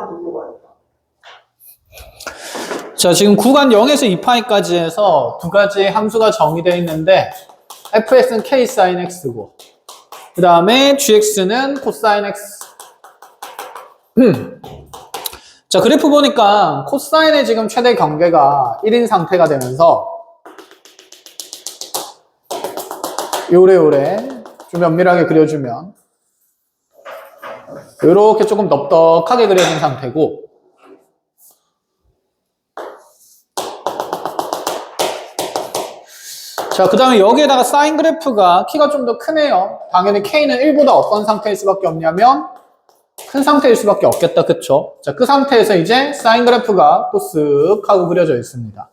한번 물어봐야겠다. 자, 지금 구간 0에서 2파이까지 해서 두 가지 함수가 정의되어 있는데 fx는 k sin x고 그 다음에 gx는 cosine x. 자, 그래프 보니까 코사인의 지금 최대 경계가 1인 상태가 되면서 요래요래 좀 면밀하게 그려주면 이렇게 조금 넉넉하게 그려진 상태고, 자, 그 다음에 여기에다가 사인 그래프가 키가 좀 더 크네요. 당연히 K는 1보다 어떤 상태일 수밖에 없냐면 큰 상태일 수밖에 없겠다, 그쵸? 자, 그 상태에서 이제 사인 그래프가 또 쓱 하고 그려져 있습니다.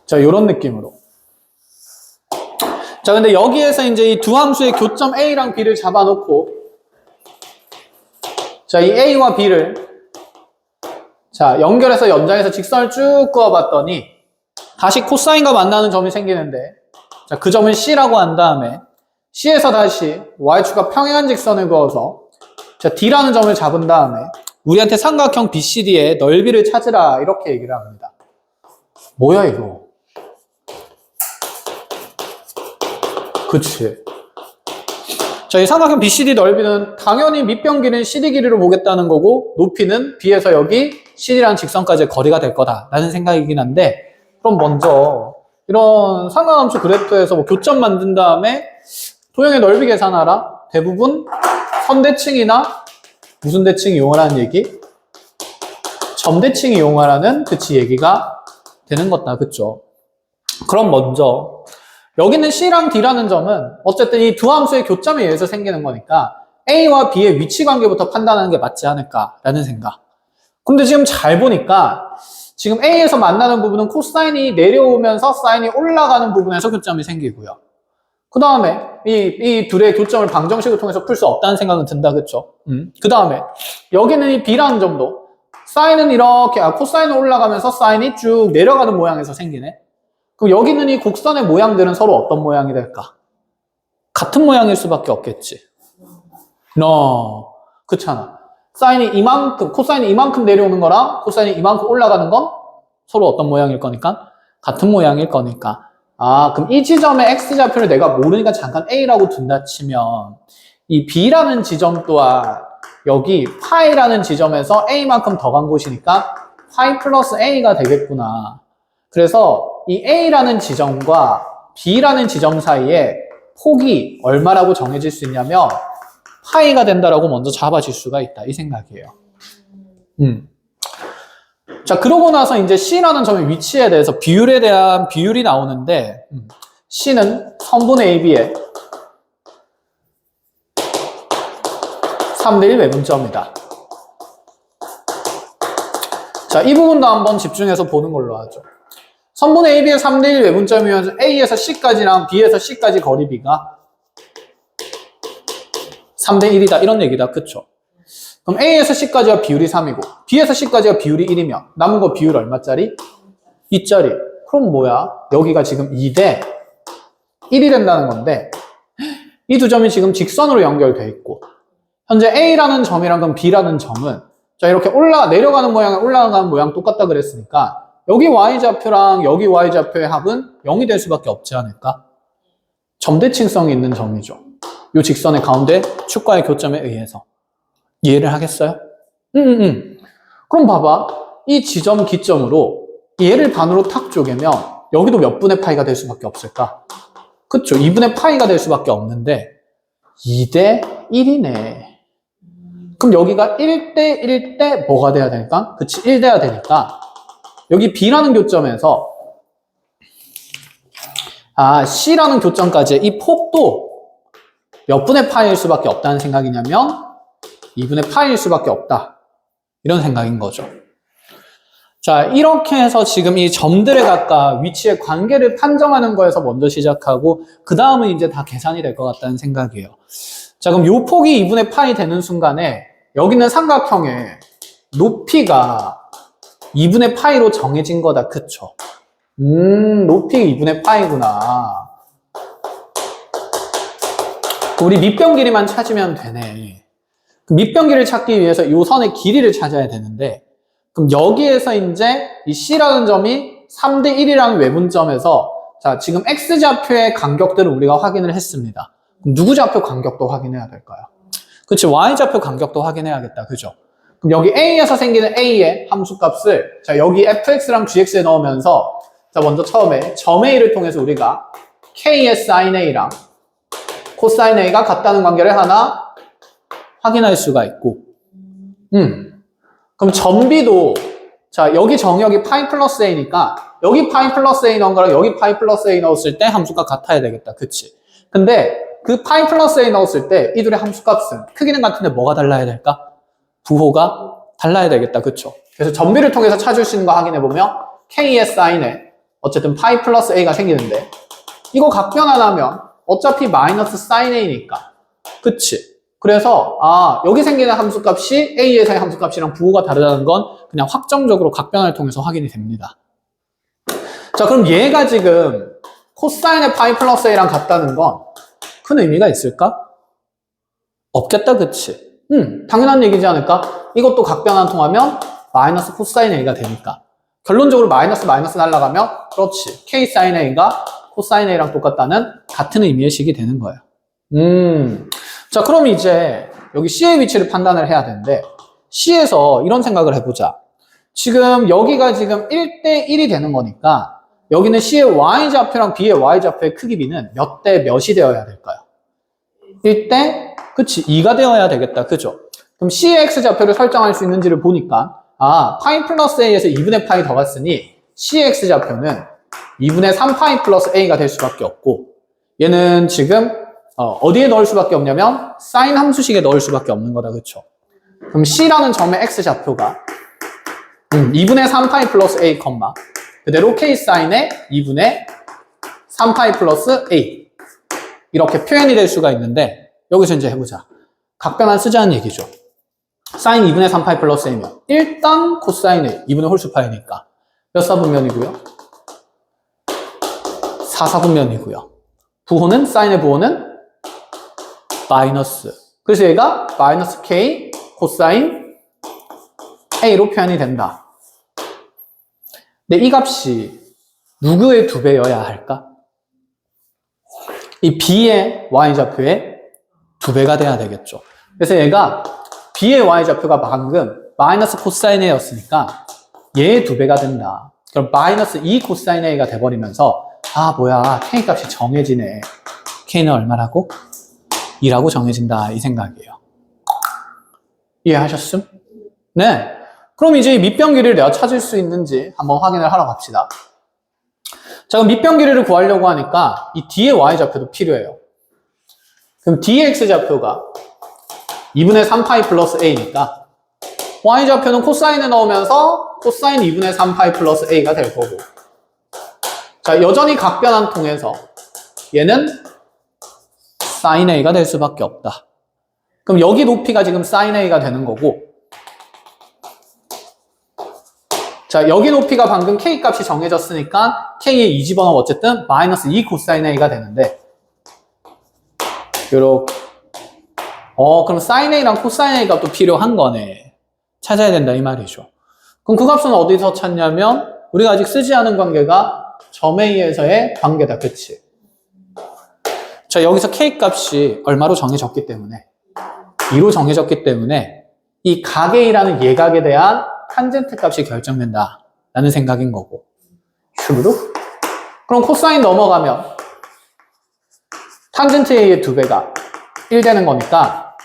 자, 요런 느낌으로. 자, 근데 여기에서 이제 이 두 함수의 교점 A랑 B를 잡아놓고, 자, 이 A와 B를, 자, 연결해서 연장해서 직선을 쭉 그어봤더니, 다시 코사인과 만나는 점이 생기는데, 자, 그 점은 C라고 한 다음에, C에서 다시 Y축과 평행한 직선을 그어서, 자, D라는 점을 잡은 다음에, 우리한테 삼각형 BCD의 넓이를 찾으라, 이렇게 얘기를 합니다. 뭐야, 이거? 그치. 자, 이 삼각형 BCD 넓이는 당연히 밑변 길이는 CD 길이로 보겠다는 거고, 높이는 B에서 여기 CD라는 직선까지의 거리가 될 거다라는 생각이긴 한데, 그럼 먼저 이런 삼각함수 그래프에서 뭐 교점 만든 다음에 도형의 넓이 계산하라. 대부분 선대칭이나 무슨 대칭 이용하라는 얘기? 점대칭 이용하라는 그치 얘기가 되는 거다. 그쵸? 그럼 먼저 여기는 C랑 D라는 점은 어쨌든 이 두 함수의 교점에 의해서 생기는 거니까 A와 B의 위치 관계부터 판단하는 게 맞지 않을까라는 생각. 근데 지금 잘 보니까 지금 A에서 만나는 부분은 코사인이 내려오면서 사인이 올라가는 부분에서 교점이 생기고요. 그 다음에 이 둘의 교점을 방정식을 통해서 풀 수 없다는 생각은 든다, 그쵸? 그 다음에 여기는 이 B라는 점도 사인은 이렇게 코사인은 올라가면서 사인이 쭉 내려가는 모양에서 생기네. 그럼 여기 있는 이 곡선의 모양들은 서로 어떤 모양이 될까? 같은 모양일 수밖에 없겠지. 그렇잖아. 사인이 이만큼, 코사인이 이만큼 내려오는 거랑 코사인이 이만큼 올라가는 건 서로 어떤 모양일 거니까? 같은 모양일 거니까. 아, 그럼 이 지점의 X좌표를 내가 모르니까 잠깐 A라고 둔다 치면 이 B라는 지점 또한 여기 파이라는 지점에서 A만큼 더 간 곳이니까 파이 플러스 A가 되겠구나. 그래서 이 A라는 지점과 B라는 지점 사이에 폭이 얼마라고 정해질 수 있냐면 파이가 된다라고 먼저 잡아질 수가 있다. 이 생각이에요. 자, 그러고 나서 이제 C라는 점의 위치에 대해서 비율에 대한 비율이 나오는데 C는 선분 AB의 3대1 외분점이다. 자, 이 부분도 한번 집중해서 보는 걸로 하죠. 선분 AB의 3대1 외분점이면 A에서 C까지랑 B에서 C까지 거리 B가 3대1이다. 이런 얘기다. 그쵸? 그럼 A에서 C까지가 비율이 3이고 B에서 C까지가 비율이 1이면 남은 거 비율 얼마짜리? 2짜리. 그럼 뭐야? 여기가 지금 2대 1이 된다는 건데 이 두 점이 지금 직선으로 연결돼 있고 현재 A라는 점이랑 그럼 B라는 점은 자 이렇게 내려가는 모양을 올라가는 모양 똑같다 그랬으니까 여기 Y좌표랑 여기 Y좌표의 합은 0이 될 수밖에 없지 않을까? 점대칭성이 있는 점이죠. 이 직선의 가운데 축과의 교점에 의해서. 이해를 하겠어요? 그럼 봐봐. 이 지점 기점으로 얘를 반으로 탁 쪼개면 여기도 몇 분의 파이가 될 수밖에 없을까? 그쵸? 2분의 파이가 될 수밖에 없는데 2대 1이네. 그럼 여기가 1대 1 대 뭐가 돼야 되니까? 그치? 1 돼야 되니까 여기 B라는 교점에서 C라는 교점까지 이 폭도 몇 분의 파이일 수밖에 없다는 생각이냐면 2분의 파이일 수밖에 없다. 이런 생각인 거죠. 자, 이렇게 해서 지금 이 점들에 각각 위치의 관계를 판정하는 거에서 먼저 시작하고 그 다음은 이제 다 계산이 될 것 같다는 생각이에요. 자, 그럼 요 폭이 2분의 파이 되는 순간에 여기 있는 삼각형의 높이가 2분의 파이로 정해진 거다. 그쵸? 높이가 2분의 파이구나. 우리 밑변 길이만 찾으면 되네. 그 밑변기를 찾기 위해서 이 선의 길이를 찾아야 되는데, 그럼 여기에서 이제 이 C라는 점이 3대 1이라는 외분점에서 자, 지금 X좌표의 간격들을 우리가 확인을 했습니다. 그럼 누구 좌표 간격도 확인해야 될까요? 그치, Y좌표 간격도 확인해야겠다. 그죠? 그럼 여기 A에서 생기는 A의 함수값을 자, 여기 fx랑 gx에 넣으면서 자, 먼저 처음에 점 A를 통해서 우리가 K의 sin A랑 코사인 A가 같다는 관계를 하나 확인할 수가 있고, 그럼 점 B도 자, 여기 정역이 파이 플러스 A니까 여기 파이 플러스 A 넣은 거랑 여기 파이 플러스 A 넣었을 때 함수가 같아야 되겠다. 그치? 근데 그 파이 플러스 A 넣었을 때 이 둘의 함수값은 크기는 같은데 뭐가 달라야 될까? 부호가 달라야 되겠다. 그쵸? 그래서 점 B를 통해서 찾을 수 있는 거 확인해보면 K의 사인에 어쨌든 파이 플러스 A가 생기는데 이거 각변 안 하면 어차피 마이너스 사인 A니까. 그치? 그래서 여기 생기는 함수값이 A에서의 함수값이랑 부호가 다르다는 건 그냥 확정적으로 각변을 통해서 확인이 됩니다. 자, 그럼 얘가 지금 코사인의 파이 플러스 A랑 같다는 건 큰 의미가 있을까? 없겠다, 그치? 당연한 얘기지 않을까? 이것도 각변 안 통하면 마이너스 코사인 A가 되니까. 결론적으로 마이너스 날라가면 그렇지. K 사인 A가 코사인 A랑 똑같다는 같은 의미의 식이 되는 거예요. 자, 그럼 이제 여기 C의 위치를 판단을 해야 되는데 C에서 이런 생각을 해보자. 지금 여기가 지금 1대 1이 되는 거니까 여기는 C의 Y좌표랑 B의 Y좌표의 크기 B는 몇 대 몇이 되어야 될까요? 1대, 그치, 2가 되어야 되겠다. 그죠? 그럼 C의 X좌표를 설정할 수 있는지를 보니까 파이 플러스 A에서 2분의 파이 더 갔으니 C의 X좌표는 2분의 3파이 플러스 A가 될 수밖에 없고 얘는 지금 어디에 넣을 수밖에 없냐면 사인 함수식에 넣을 수밖에 없는 거다. 그쵸? 그럼 C라는 점의 X좌표가 2분의 3파이 플러스 A, 그대로 K 사인의 2분의 3파이 플러스 A 이렇게 표현이 될 수가 있는데 여기서 이제 해보자. 각변안 쓰자는 얘기죠. 사인 2분의 3파이 플러스 A면 일단 코사인 A 2분의 홀수파이니까 몇 사분면이고요? 4사분면이고요. 부호는 사인의 부호는 마이너스. 그래서 얘가 마이너스 K 코사인 A로 표현이 된다. 근데 이 값이 누구의 2배여야 할까? 이 B의 Y좌표의 2배가 돼야 되겠죠. 그래서 얘가 B의 Y좌표가 방금 마이너스 코사인 A였으니까 얘의 2배가 된다. 그럼 마이너스 2 코사인 A가 돼버리면서 뭐야, K 값이 정해지네. K는 얼마라고? 2라고 정해진다. 이 생각이에요. 이해하셨음? 네. 그럼 이제 밑변 길이를 내가 찾을 수 있는지 한번 확인을 하러 갑시다. 자, 그럼 밑변 길이를 구하려고 하니까 이 D의 Y좌표도 필요해요. 그럼 D의 X좌표가 2분의 3파이 플러스 A니까 Y좌표는 코사인을 넣으면서 코사인 2분의 3파이 플러스 A가 될 거고, 자, 여전히 각변안 통해서 얘는 sin A가 될 수밖에 없다. 그럼 여기 높이가 지금 sin A가 되는 거고, 자, 여기 높이가 방금 K 값이 정해졌으니까 K의 2 집어넣으면 어쨌든 마이너스 2 코사인 A가 되는데 요렇게 그럼 sin A랑 코사인 A 값도 필요한 거네. 찾아야 된다 이 말이죠. 그럼 그 값은 어디서 찾냐면 우리가 아직 쓰지 않은 관계가 점 A에서의 관계다. 그치? 자, 여기서 K 값이 얼마로 정해졌기 때문에 2로 정해졌기 때문에 이 각 A라는 예각에 대한 탄젠트 값이 결정된다 라는 생각인 거고, 슈르륵. 그럼 코사인 넘어가면 탄젠트 A의 2배가 1 되는 거니까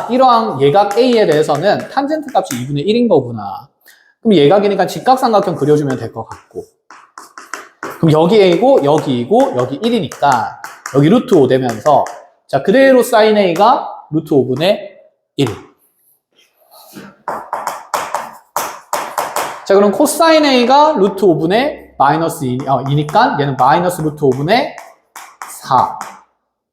이러한 예각 A에 대해서는 탄젠트 값이 2분의 1인 거구나. 그럼 예각이니까 직각삼각형 그려주면 될 것 같고, 그럼 여기 A고 여기 2고 여기 1이니까 여기 루트 5 되면서 자, 그대로 sin A가 루트 5분의 1. 자, 그럼 코사인 A가 루트 5분의 마이너스 2니까 얘는 마이너스 루트 5분의 4.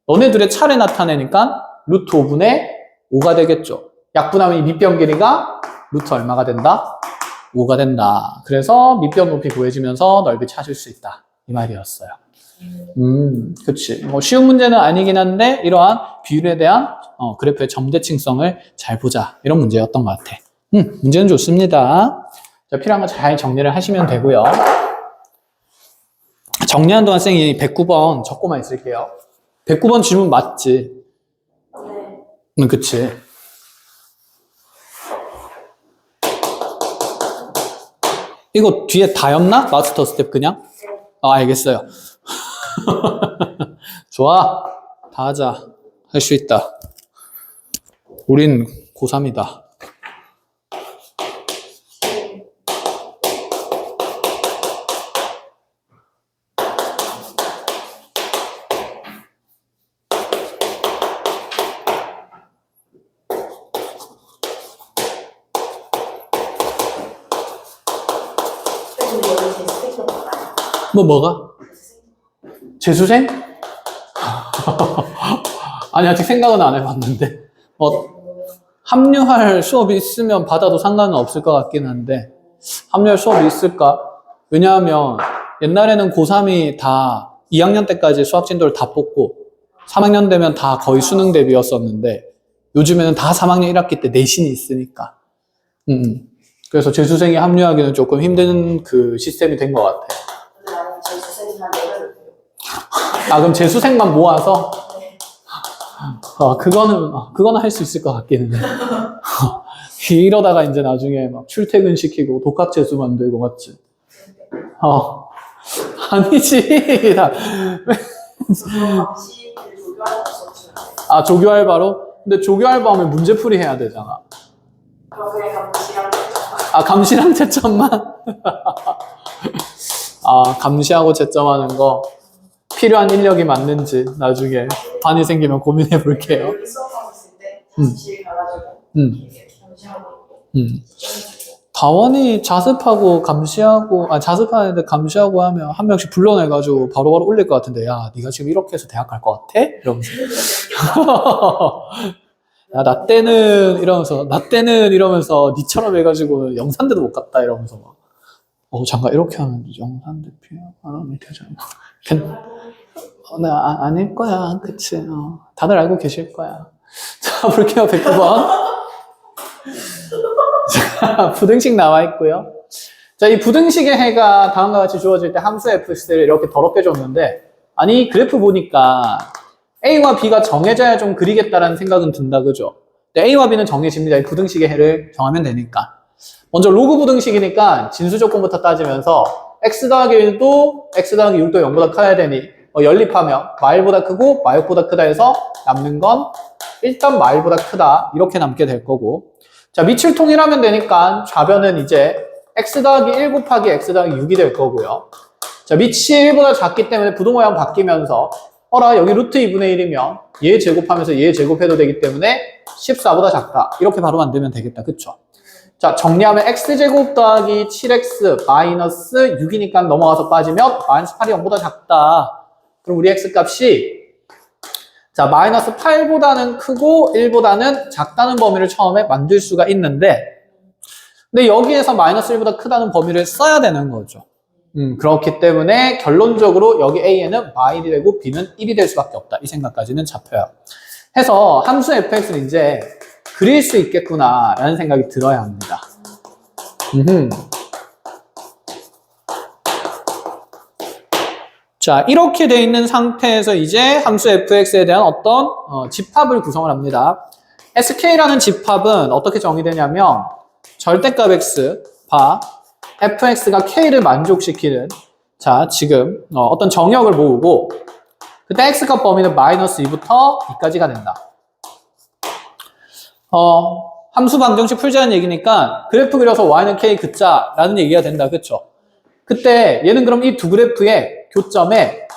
너네들의 차례 나타내니까 루트 5분의 5가 되겠죠. 약분하면 이 밑변 길이가 루트 얼마가 된다? 5가 된다. 그래서 밑변 높이 구해지면서 넓이 찾을 수 있다. 이 말이었어요. 그치. 뭐 쉬운 문제는 아니긴 한데 이러한 비율에 대한 그래프의 점대칭성을 잘 보자. 이런 문제였던 것 같아. 문제는 좋습니다. 자, 필요한 거 잘 정리를 하시면 되고요. 정리하는 동안 쌤이 109번 적고만 있을게요. 109번 질문 맞지? 네. 그치. 이거 뒤에 다였나? 마스터 스텝 그냥? 알겠어요. 좋아. 다 하자. 할 수 있다. 우린 고3이다. 뭐가? 재수생? 아니, 아직 생각은 안 해봤는데. 합류할 수업이 있으면 받아도 상관은 없을 것 같긴 한데, 합류할 수업이 있을까? 왜냐하면, 옛날에는 고3이 다 2학년 때까지 수학 진도를 다 뽑고, 3학년 되면 다 거의 수능 대비였었는데, 요즘에는 다 3학년 1학기 때 내신이 있으니까. 그래서 재수생이 합류하기는 조금 힘든 그 시스템이 된 것 같아. 그럼 재수생만 모아서? 그거는 할 수 있을 것 같기는 해. 이러다가 이제 나중에 막 출퇴근 시키고 독학재수 만들고 맞지? 아니지. 조교 알바로? 근데 조교 알바 하면 문제풀이 해야 되잖아. 감시랑 채점만? 감시하고 채점하는 거 필요한 인력이 맞는지 나중에 반이 생기면 고민해 볼게요. 다원이 자습하고 감시하고 자습하는데 감시하고 하면 한 명씩 불러내가지고 바로바로 올릴 것 같은데, 야 네가 지금 이렇게 해서 대학 갈 것 같아? 이러면서 야 나 때는 이러면서 니처럼 해가지고 영산대도 못 갔다 이러면서 막 잠깐 이렇게 하면 영산대 피해 안 하면 되잖아. 아닐 거야. 그치. 다들 알고 계실 거야. 자, 볼게요. 109번. 자, 부등식 나와 있고요. 자, 이 부등식의 해가 다음과 같이 주어질 때 함수 fx를 이렇게 더럽게 줬는데, 아니, 그래프 보니까 a와 b가 정해져야 좀 그리겠다라는 생각은 든다. 그죠? 근데 a와 b는 정해집니다. 이 부등식의 해를 정하면 되니까. 먼저 로그 부등식이니까 진수 조건부터 따지면서 x 더하기 1도 x 더하기 6도 0보다 커야 되니 연립하면 마일보다 크고 마역보다 크다 해서 남는 건 일단 마일보다 크다 이렇게 남게 될 거고, 자 밑을 통일하면 되니까 좌변은 이제 x 더하기 1 곱하기 x 더하기 6이 될 거고요. 자 밑이 1보다 작기 때문에 부도 모양 바뀌면서 여기 루트 2분의 1이면 얘 제곱하면서 얘 제곱해도 되기 때문에 14보다 작다 이렇게 바로 만들면 되겠다. 그쵸? 자 정리하면 x제곱 더하기 7x 마이너스 6이니까 넘어가서 빠지면 마이너스 8이 0보다 작다. 그럼 우리 x 값이 자 마이너스 8보다는 크고 1보다는 작다는 범위를 처음에 만들 수가 있는데, 근데 여기에서 마이너스 1보다 크다는 범위를 써야 되는 거죠. 그렇기 때문에 결론적으로 여기 a에는 마일이 되고 b는 1이 될 수밖에 없다. 이 생각까지는 잡혀요. 해서 함수 fx는 이제 그릴 수 있겠구나 라는 생각이 들어야 합니다. 자, 이렇게 돼 있는 상태에서 이제 함수 fx에 대한 어떤 집합을 구성을 합니다. sk라는 집합은 어떻게 정의되냐면 절대값 x 바 fx가 k를 만족시키는, 자 지금 어떤 정역을 모으고 그때 x값 범위는 마이너스 2부터 2까지가 된다. 함수 방정식 풀자는 얘기니까 그래프 그려서 y는 k 긋자라는 얘기가 된다. 그쵸? 그때 얘는 그럼 이 두 그래프의 교점에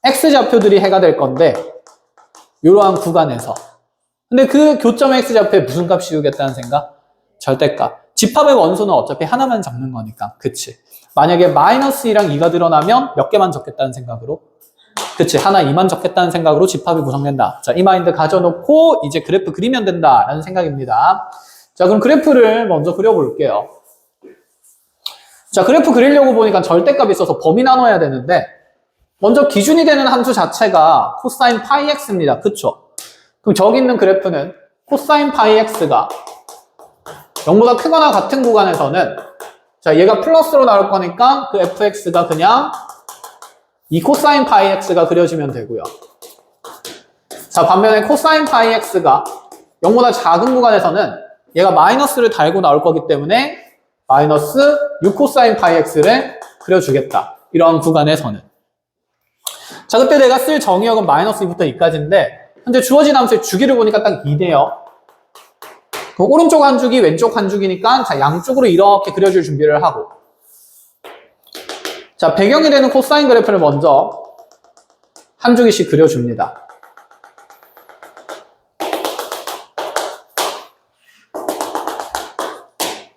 x좌표들이 해가 될 건데 이러한 구간에서, 근데 그 교점의 x좌표에 무슨 값 씌우겠다는 생각? 절대값. 집합의 원소는 어차피 하나만 적는 거니까. 그치? 만약에 마이너스 2랑 2가 드러나면 몇 개만 적겠다는 생각으로? 그치? 하나 2만 적겠다는 생각으로 집합이 구성된다. 자, 이 마인드 가져놓고 이제 그래프 그리면 된다라는 생각입니다. 자, 그럼 그래프를 먼저 그려볼게요. 자, 그래프 그리려고 보니까 절대값이 있어서 범위 나눠야 되는데, 먼저 기준이 되는 함수 자체가 코사인 파이 x입니다. 그쵸? 그럼 저기 있는 그래프는 코사인 파이 x가 0보다 크거나 같은 구간에서는 자, 얘가 플러스로 나올 거니까 그 fx가 그냥 이 코사인 파이 x가 그려지면 되고요. 자, 반면에 코사인 파이 x가 0보다 작은 구간에서는 얘가 마이너스를 달고 나올 거기 때문에 마이너스 6코사인 파이 x를 그려주겠다. 이런 구간에서는. 자, 그때 내가 쓸 정의역은 마이너스 2부터 2까지인데 현재 주어진 함수의 주기를 보니까 딱 2네요. 그럼 오른쪽 한 주기, 왼쪽 한 주기니까 자, 양쪽으로 이렇게 그려줄 준비를 하고 자, 배경이 되는 코사인 그래프를 먼저 한 주기씩 그려줍니다.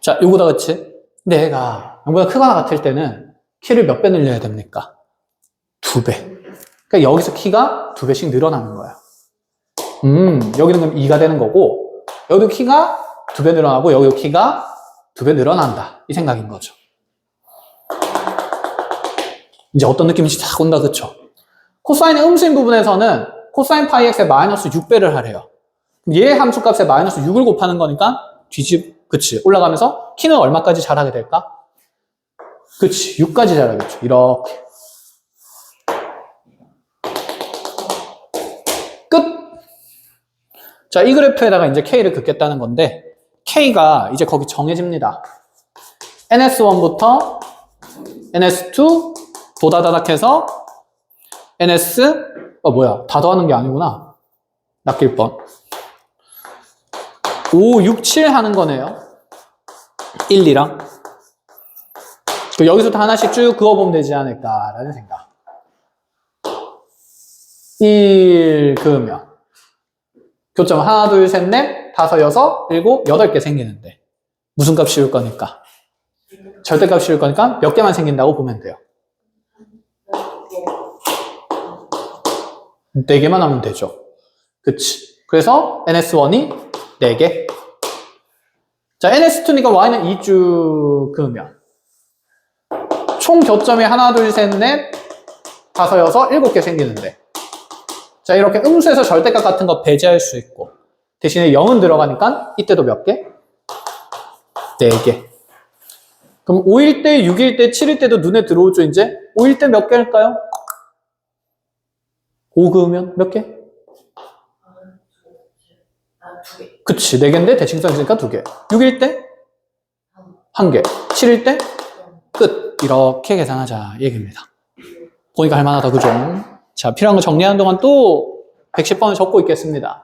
자, 요거다, 그치? 근데 얘가 0보다 크거나 같을 때는 키를 몇 배 늘려야 됩니까? 2배. 그러니까 여기서 키가 2배씩 늘어나는 거야. 여기는 그럼 2가 되는 거고, 여기도 키가 2배 늘어나고, 여기도 키가 2배 늘어난다. 이 생각인 거죠. 이제 어떤 느낌인지 딱 온다, 그쵸? 코사인의 음수인 부분에서는 코사인 파이 x에 마이너스 6배를 하래요. 얘 함수값에 마이너스 6을 곱하는 거니까 그치. 올라가면서 키는 얼마까지 자라게 될까? 그치. 6까지 자라겠죠. 이렇게. 끝! 자, 이 그래프에다가 이제 K를 긋겠다는 건데, K가 이제 거기 정해집니다. NS1부터 NS2 도다다닥해서 NS, 다 더하는 게 아니구나. 낚일 뻔. 5, 6, 7 하는 거네요. 1, 2랑. 여기서부터 하나씩 쭉 그어보면 되지 않을까라는 생각. 1 그으면 교점 하나, 둘, 셋, 넷, 다섯, 여섯, 일곱, 8개 생기는데 무슨 값 씌울 거니까? 절대값 씌울 거니까 몇 개만 생긴다고 보면 돼요. 4개만 하면 되죠. 그치. 그래서 NS1이 4개. 자, NS2니까 Y는 2쭉 그으면 총 교점이 하나, 둘, 셋, 넷, 다섯, 여섯, 7개 생기는데 자, 이렇게 음수에서 절대값 같은 거 배제할 수 있고 대신에 0은 들어가니까 이때도 몇 개? 4개. 그럼 5일 때, 6일 때, 7일 때도 눈에 들어오죠, 이제? 5일 때 몇 개일까요? 5 그으면 몇 개? 2개. 그치, 4개인데 대칭성 있으니까 2개. 6일 때? 1개. 7일 때? 끝. 이렇게 계산하자 얘기입니다. 보니까 할만하다, 그죠? 자, 필요한 거 정리하는 동안 또 110번을 적고 있겠습니다.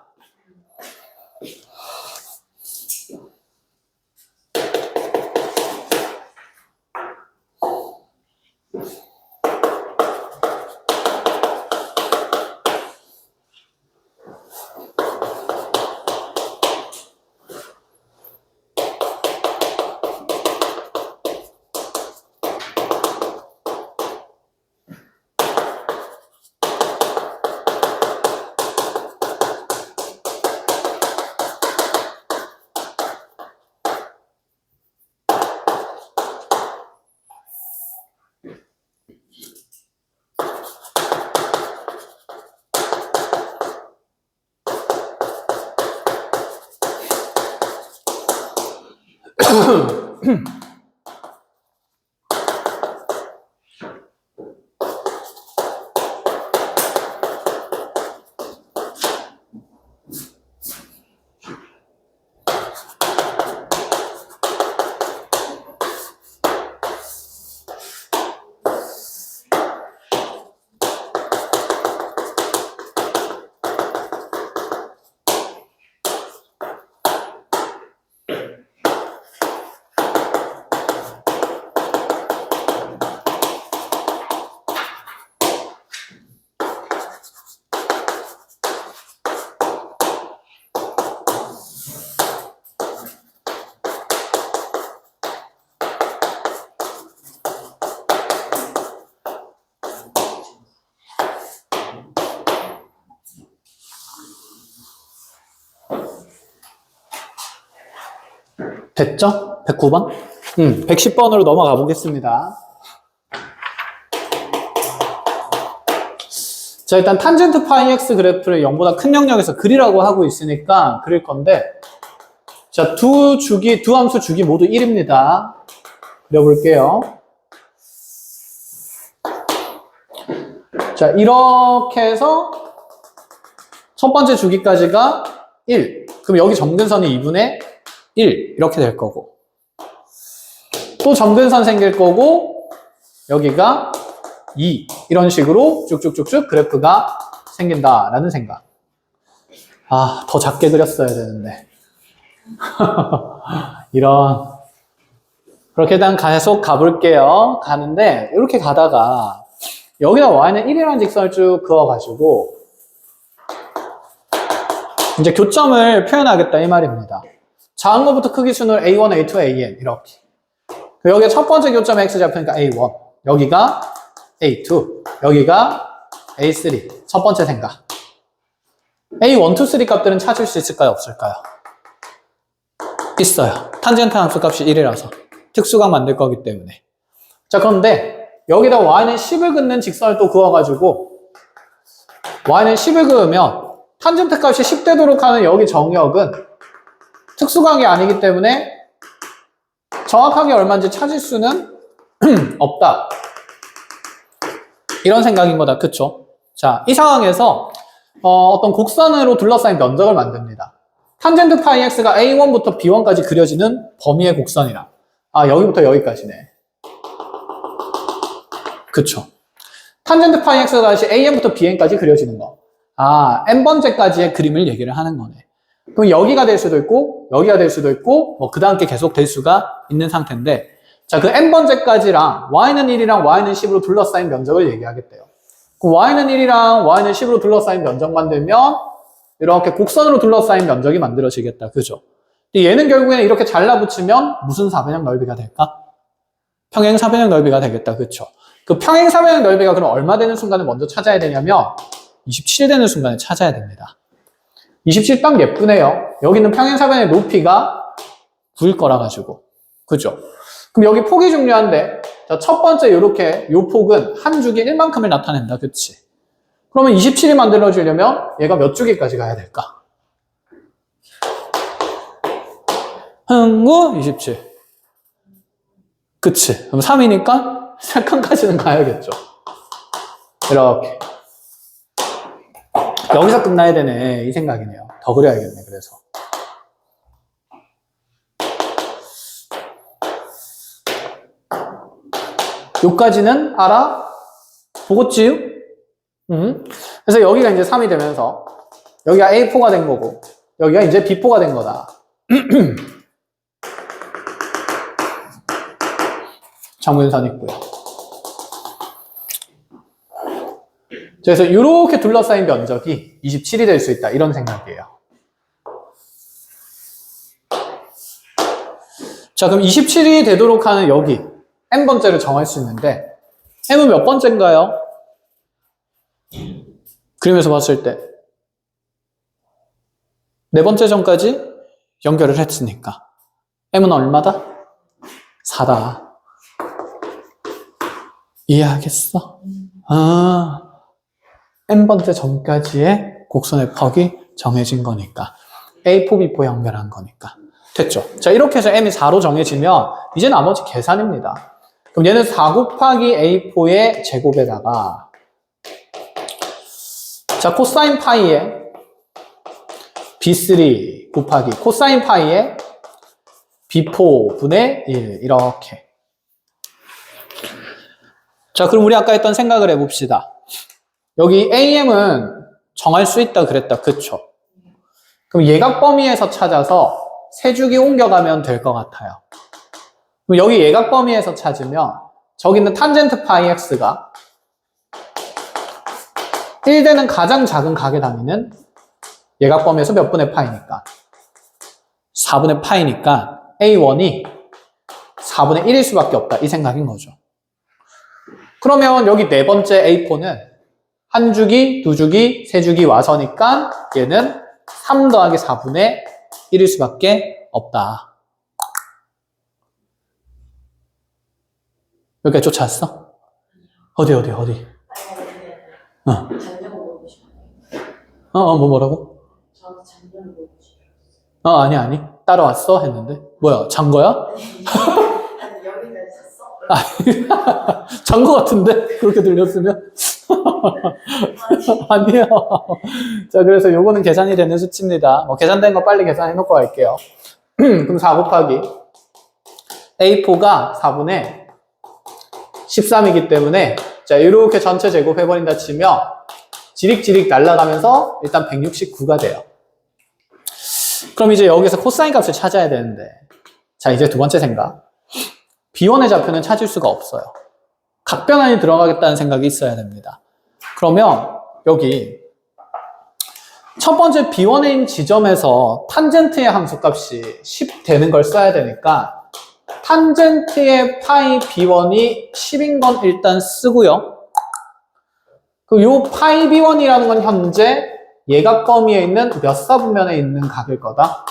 됐죠? 109번? 110번으로 넘어가 보겠습니다. 자, 일단 탄젠트 파이 x 그래프를 0보다 큰 영역에서 그리라고 하고 있으니까 그릴 건데, 자, 두 함수 주기 모두 1입니다. 그려볼게요. 자, 이렇게 해서 첫 번째 주기까지가 1. 그럼 여기 점근선이 2분의 1. 이렇게 될 거고. 또 점근선 생길 거고, 여기가 2. 이런 식으로 쭉쭉쭉쭉 그래프가 생긴다라는 생각. 아, 더 작게 그렸어야 되는데. 이런. 그렇게 일단 계속 가볼게요. 가는데, 이렇게 가다가, 여기다 y는 1이라는 직선을 쭉 그어가지고, 이제 교점을 표현하겠다, 이 말입니다. 작은 것부터 크기 순으로 A1, A2, AN, 이렇게. 여기가 첫 번째 교점에 X 잡히니까 A1. 여기가 A2. 여기가 A3. 첫 번째 생각. A1, 2, 3 값들은 찾을 수 있을까요? 없을까요? 있어요. 탄젠트 함수 값이 1이라서. 특수각 만들 거기 때문에. 자, 그런데 여기다 y는 10을 긋는 직선을 또 그어가지고 y는 10을 그으면 탄젠트 값이 10 되도록 하는 여기 정역은 특수각이 아니기 때문에 정확하게 얼마인지 찾을 수는 없다. 이런 생각인 거다. 그쵸? 자, 이 상황에서 어떤 곡선으로 둘러싸인 면적을 만듭니다. 탄젠트 파이 x가 A1부터 B1까지 그려지는 범위의 곡선이라. 아, 여기부터 여기까지네. 그쵸? 탄젠트 파이 x가 다시 AN부터 BN까지 그려지는 거. 아, n번째까지의 그림을 얘기를 하는 거네. 그럼 여기가 될 수도 있고, 여기가 될 수도 있고, 뭐, 그 다음 게 계속 될 수가 있는 상태인데, 자, 그 n번째까지랑 y는 1이랑 y는 10으로 둘러싸인 면적을 얘기하겠대요. 그 y는 1이랑 y는 10으로 둘러싸인 면적 만들면, 이렇게 곡선으로 둘러싸인 면적이 만들어지겠다. 그죠? 근데 얘는 결국에는 이렇게 잘라붙이면 무슨 사변형 넓이가 될까? 평행 사변형 넓이가 되겠다. 그쵸? 그 평행 사변형 넓이가 그럼 얼마 되는 순간을 먼저 찾아야 되냐면, 27 되는 순간에 찾아야 됩니다. 27 딱 예쁘네요. 여기는 평행사변의 높이가 9일 거라 가지고. 그죠? 그럼 여기 폭이 중요한데, 자, 첫 번째 요렇게 요 폭은 한 주기 1만큼을 나타낸다. 그치? 그러면 27이 만들어지려면 얘가 몇 주기까지 가야 될까? 흥구 27. 그치? 그럼 3이니까 3칸까지는 가야겠죠. 이렇게. 여기서 끝나야 되네. 이 생각이네요. 더 그려야겠네. 그래서. 요까지는 알아? 보겠지요? 그래서 여기가 이제 3이 되면서 여기가 A4가 된 거고 여기가 이제 B4가 된 거다. 정근선 있고요. 그래서 이렇게 둘러싸인 면적이 27이 될 수 있다. 이런 생각이에요. 자, 그럼 27이 되도록 하는 여기 n번째를 정할 수 있는데 m은 몇 번째인가요? 그림에서 봤을 때 네 번째 점까지 연결을 했으니까 m은 얼마다? 4다. 이해하겠어? 아, n번째 점까지의 곡선의 퍽이 정해진 거니까 A4, B4 연결한 거니까 됐죠? 자, 이렇게 해서 m이 4로 정해지면 이제 나머지 계산입니다. 그럼 얘는 4 곱하기 A4의 제곱에다가 자, 코사인 파이에 B3 곱하기 코사인 파이에 B4 분의 1 이렇게. 자, 그럼 우리 아까 했던 생각을 해봅시다. 여기 AM은 정할 수 있다 그랬다. 그쵸? 그럼 예각 범위에서 찾아서 세 주기 옮겨가면 될 것 같아요. 그럼 여기 예각 범위에서 찾으면 저기 있는 탄젠트 파이 x가 1되는 가장 작은 각의 단위는 예각 범위에서 몇 분의 파이니까 4분의 파이니까 A1이 4분의 1일 수밖에 없다. 이 생각인 거죠. 그러면 여기 네 번째 A4는 한 주기, 두 주기, 세 주기 와서니까 얘는 3 더하기 4분의 1일 수밖에 없다. 여기까지 쫓아왔어? 어디? 어. 뭐 뭐라고? 저한테 장면을 보여주시죠. 아니. 따라왔어? 했는데. 뭐야, 잔 거야? 아니, 여기가 있었어? 잔 거 같은데? 그렇게 들렸으면? 아니에요. 자, 그래서 요거는 계산이 되는 수치입니다. 계산된 거 빨리 계산해 놓고 갈게요. 그럼 4 곱하기 A4가 4분의 13이기 때문에 자, 이렇게 전체 제곱해버린다 치면 지릭지릭 날아가면서 일단 169가 돼요. 그럼 이제 여기서 코사인 값을 찾아야 되는데 자, 이제 두 번째 생각. B1의 좌표는 찾을 수가 없어요. 각변환이 들어가겠다는 생각이 있어야 됩니다. 그러면 여기 첫 번째 B1인 지점에서 탄젠트의 함수값이 10 되는 걸 써야 되니까 탄젠트의 파이 B1이 10인 건 일단 쓰고요. 요 파이 B1이라는 건 현재 예각 범위에 있는 몇 사분면에 있는 각일 거다?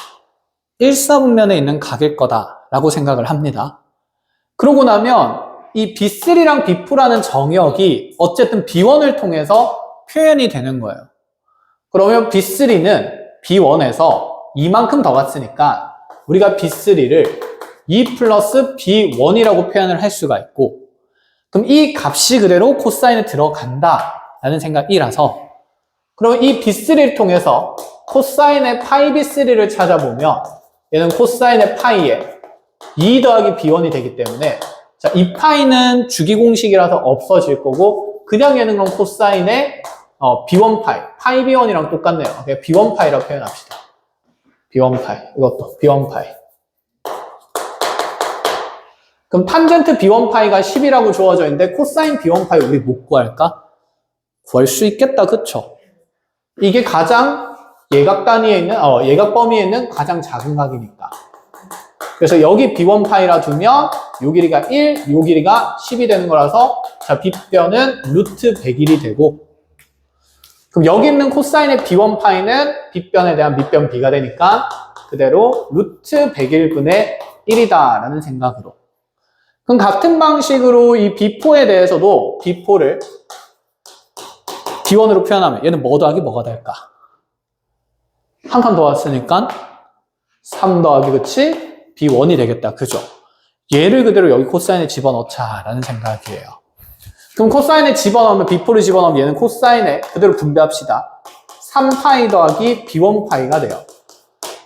1사분면에 있는 각일 거다라고 생각을 합니다. 그러고 나면 이 B3랑 B4라는 정역이 어쨌든 B1을 통해서 표현이 되는 거예요. 그러면 B3는 B1에서 이만큼 더 갔으니까 우리가 B3를 2 플러스 B1이라고 표현을 할 수가 있고 그럼 이 값이 그대로 코사인에 들어간다 라는 생각이라서 그럼 이 B3를 통해서 코사인의 파이 B3를 찾아보면 얘는 코사인의 파이에 2 더하기 B1이 되기 때문에 자, 이 파이는 주기공식이라서 없어질 거고 그냥 얘는 그럼 코사인의 B1 파이, 파이 B1이랑 똑같네요. 그냥 B1 파이라고 표현합시다. B1 파이, 이것도 B1 파이. 그럼 탄젠트 B1 파이가 10이라고 주어져 있는데 코사인 B1 파이 우리 못 구할까? 구할 수 있겠다, 그쵸? 이게 가장 예각 단위에 있는, 예각 범위에 있는 가장 작은 각이니까. 그래서 여기 B1 파이라 두면 요 길이가 1, 요 길이가 10이 되는 거라서 자, B변은 루트 101이 되고 그럼 여기 있는 코사인의 B1 파이는 B변에 대한 밑변 B가 되니까 그대로 루트 101분의 1이다 라는 생각으로 그럼 같은 방식으로 이 B4에 대해서도 B4를 B1으로 표현하면 얘는 뭐 더하기 뭐가 될까? 한 칸 더 왔으니까 3 더하기 그치? B1이 되겠다. 그죠? 얘를 그대로 여기 코사인에 집어넣자 라는 생각이에요. 그럼 코사인에 집어넣으면 B4를 집어넣으면 얘는 코사인에 그대로 분배합시다. 3파이 더하기 B1파이가 돼요.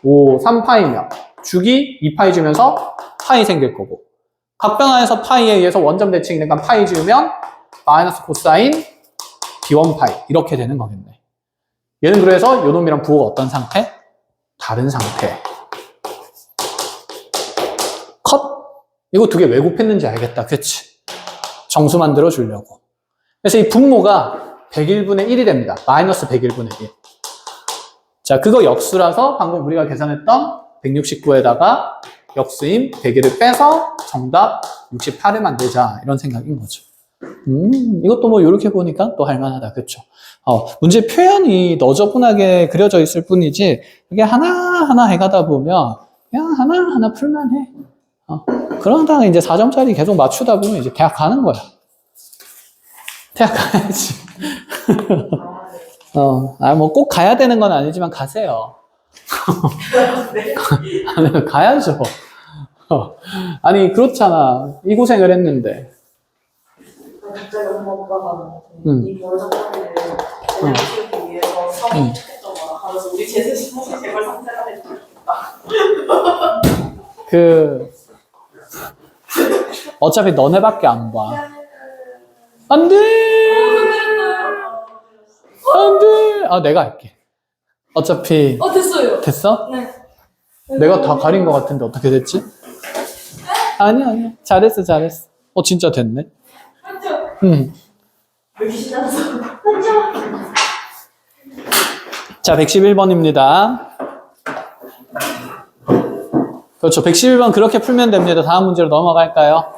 오, 3파이면 주기 2파이 주면서 파이 생길 거고 각변환에서 파이에 의해서 원점 대칭이 되니까 파이 주면 마이너스 코사인 B1파이 이렇게 되는 거겠네. 얘는 그래서 요 놈이랑 부호가 어떤 상태? 다른 상태. 컷! 이거 두 개 왜 곱했는지 알겠다. 그치? 정수 만들어 주려고. 그래서 이 분모가 101분의 1이 됩니다. 마이너스 101분의 1. 자, 그거 역수라서 방금 우리가 계산했던 169에다가 역수인 101을 빼서 정답 68을 만들자. 이런 생각인 거죠. 이것도 뭐 이렇게 보니까 또 할만하다. 그쵸? 문제 표현이 너저분하게 그려져 있을 뿐이지 이게 하나하나 해가다 보면 그냥 하나하나 풀만 해. 그러다가 이제 4점짜리 계속 맞추다 보면 이제 대학 가는 거야. 대학 가야지. 뭐 꼭 가야 되는 건 아니지만 가세요. 아니, 가야죠. 아니, 그렇잖아. 이 고생을 했는데. 갑자기 엄마 아빠가 이 면접관을 그냥 키우기 위해서 성인 척했던 거라 하면서 우리 사실 제발 상대가 됐으면 좋겠다. 어차피 너네밖에 안 봐. 안 돼! 안 돼! 내가 할게. 어차피. 됐어요. 됐어? 네. 내가 다 가린 것 같은데 어떻게 됐지? 아니야. 잘했어. 진짜 됐네. 맞죠? 응. 왜 이렇게 신나서? 자, 111번입니다. 그렇죠. 111번 그렇게 풀면 됩니다. 다음 문제로 넘어갈까요?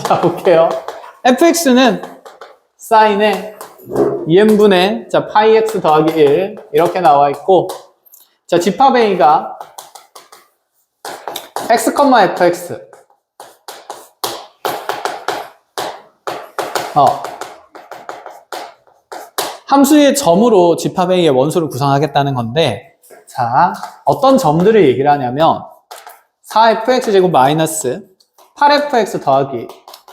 자, 볼게요. fx는 사인에 2n분의 자, 파이 x 더하기 1 이렇게 나와 있고 자, 집합 a가 x, fx 함수의 점으로 집합 A의 원소를 구성하겠다는 건데, 자, 어떤 점들을 얘기를 하냐면 4fx제곱 마이너스 8fx 더하기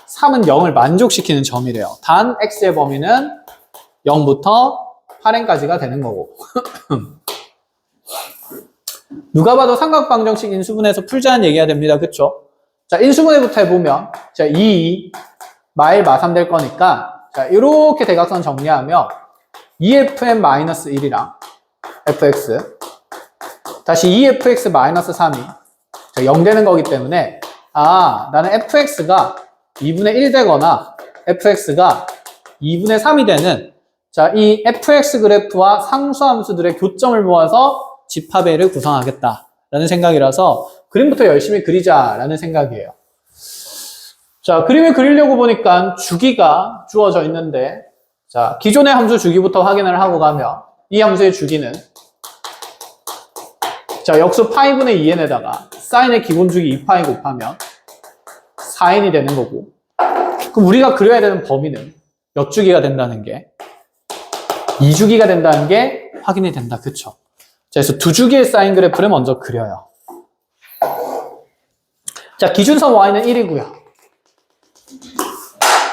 3은 0을 만족시키는 점이래요. 단 x의 범위는 0부터 8n까지가 되는 거고. 누가 봐도 삼각방정식 인수분해에서 풀자는 얘기가 됩니다. 그쵸? 자, 인수분해부터 해보면 자, 2, 마일 마삼 될 거니까 자, 이렇게 대각선 정리하면 2fn-1이랑 fx 다시 2fx-3이 0 되는 거기 때문에 나는 fx가 2분의 1 되거나 fx가 2분의 3이 되는 자, 이 fx 그래프와 상수함수들의 교점을 모아서 집합 A를 구성하겠다라는 생각이라서 그림부터 열심히 그리자라는 생각이에요. 자, 그림을 그리려고 보니까 주기가 주어져 있는데 자, 기존의 함수 주기부터 확인을 하고 가면 이 함수의 주기는 자, 역수 파이분의 2n에다가 사인의 기본 주기 2파이 곱하면 4n이 되는 거고 그럼 우리가 그려야 되는 범위는 몇 주기가 된다는 게 2주기가 된다는 게 확인이 된다. 그쵸? 자, 그래서 두 주기의 사인 그래프를 먼저 그려요. 자, 기준선 y는 1이고요.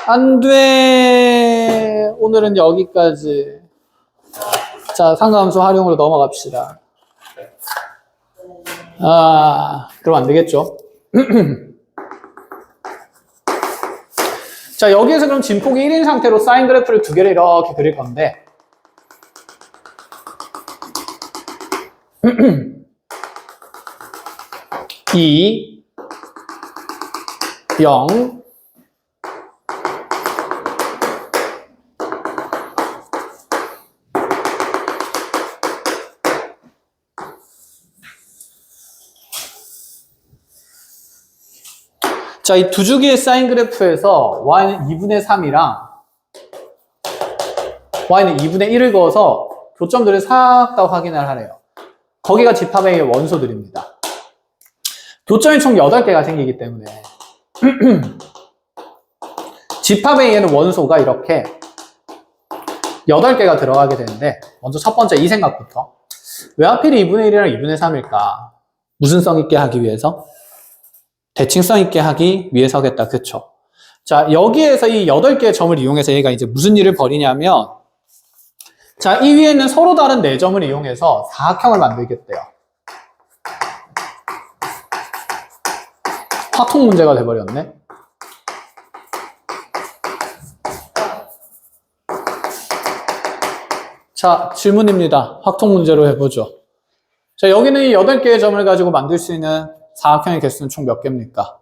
안 돼. 오늘은 여기까지. 자, 상가함수 활용으로 넘어갑시다. 그럼 안 되겠죠? 자, 여기에서 그럼 진폭이 1인 상태로 사인 그래프를 두 개를 이렇게 그릴 건데 2, 0 자, 이 두 주기의 사인 그래프에서 y는 2분의 3이랑 y는 2분의 1을 그어서 교점들을 싹 다 확인을 하래요. 거기가 집합 A의 원소들입니다. 교점이 총 8개가 생기기 때문에 집합 A에는 원소가 이렇게 8개가 들어가게 되는데 먼저 첫 번째 이 생각부터 왜 하필 2분의 1이랑 2분의 3일까? 무슨 성 있게 하기 위해서? 대칭성 있게 하기 위해서겠다. 그쵸? 자, 여기에서 이 8개의 점을 이용해서 얘가 이제 무슨 일을 벌이냐면 자, 이 위에 있는 서로 다른 4점을 이용해서 사각형을 만들겠대요. 화통 문제가 돼버렸네. 자, 질문입니다. 확통 문제로 해보죠. 자, 여기는 이 8개의 점을 가지고 만들 수 있는 사각형의 개수는 총 몇 개입니까?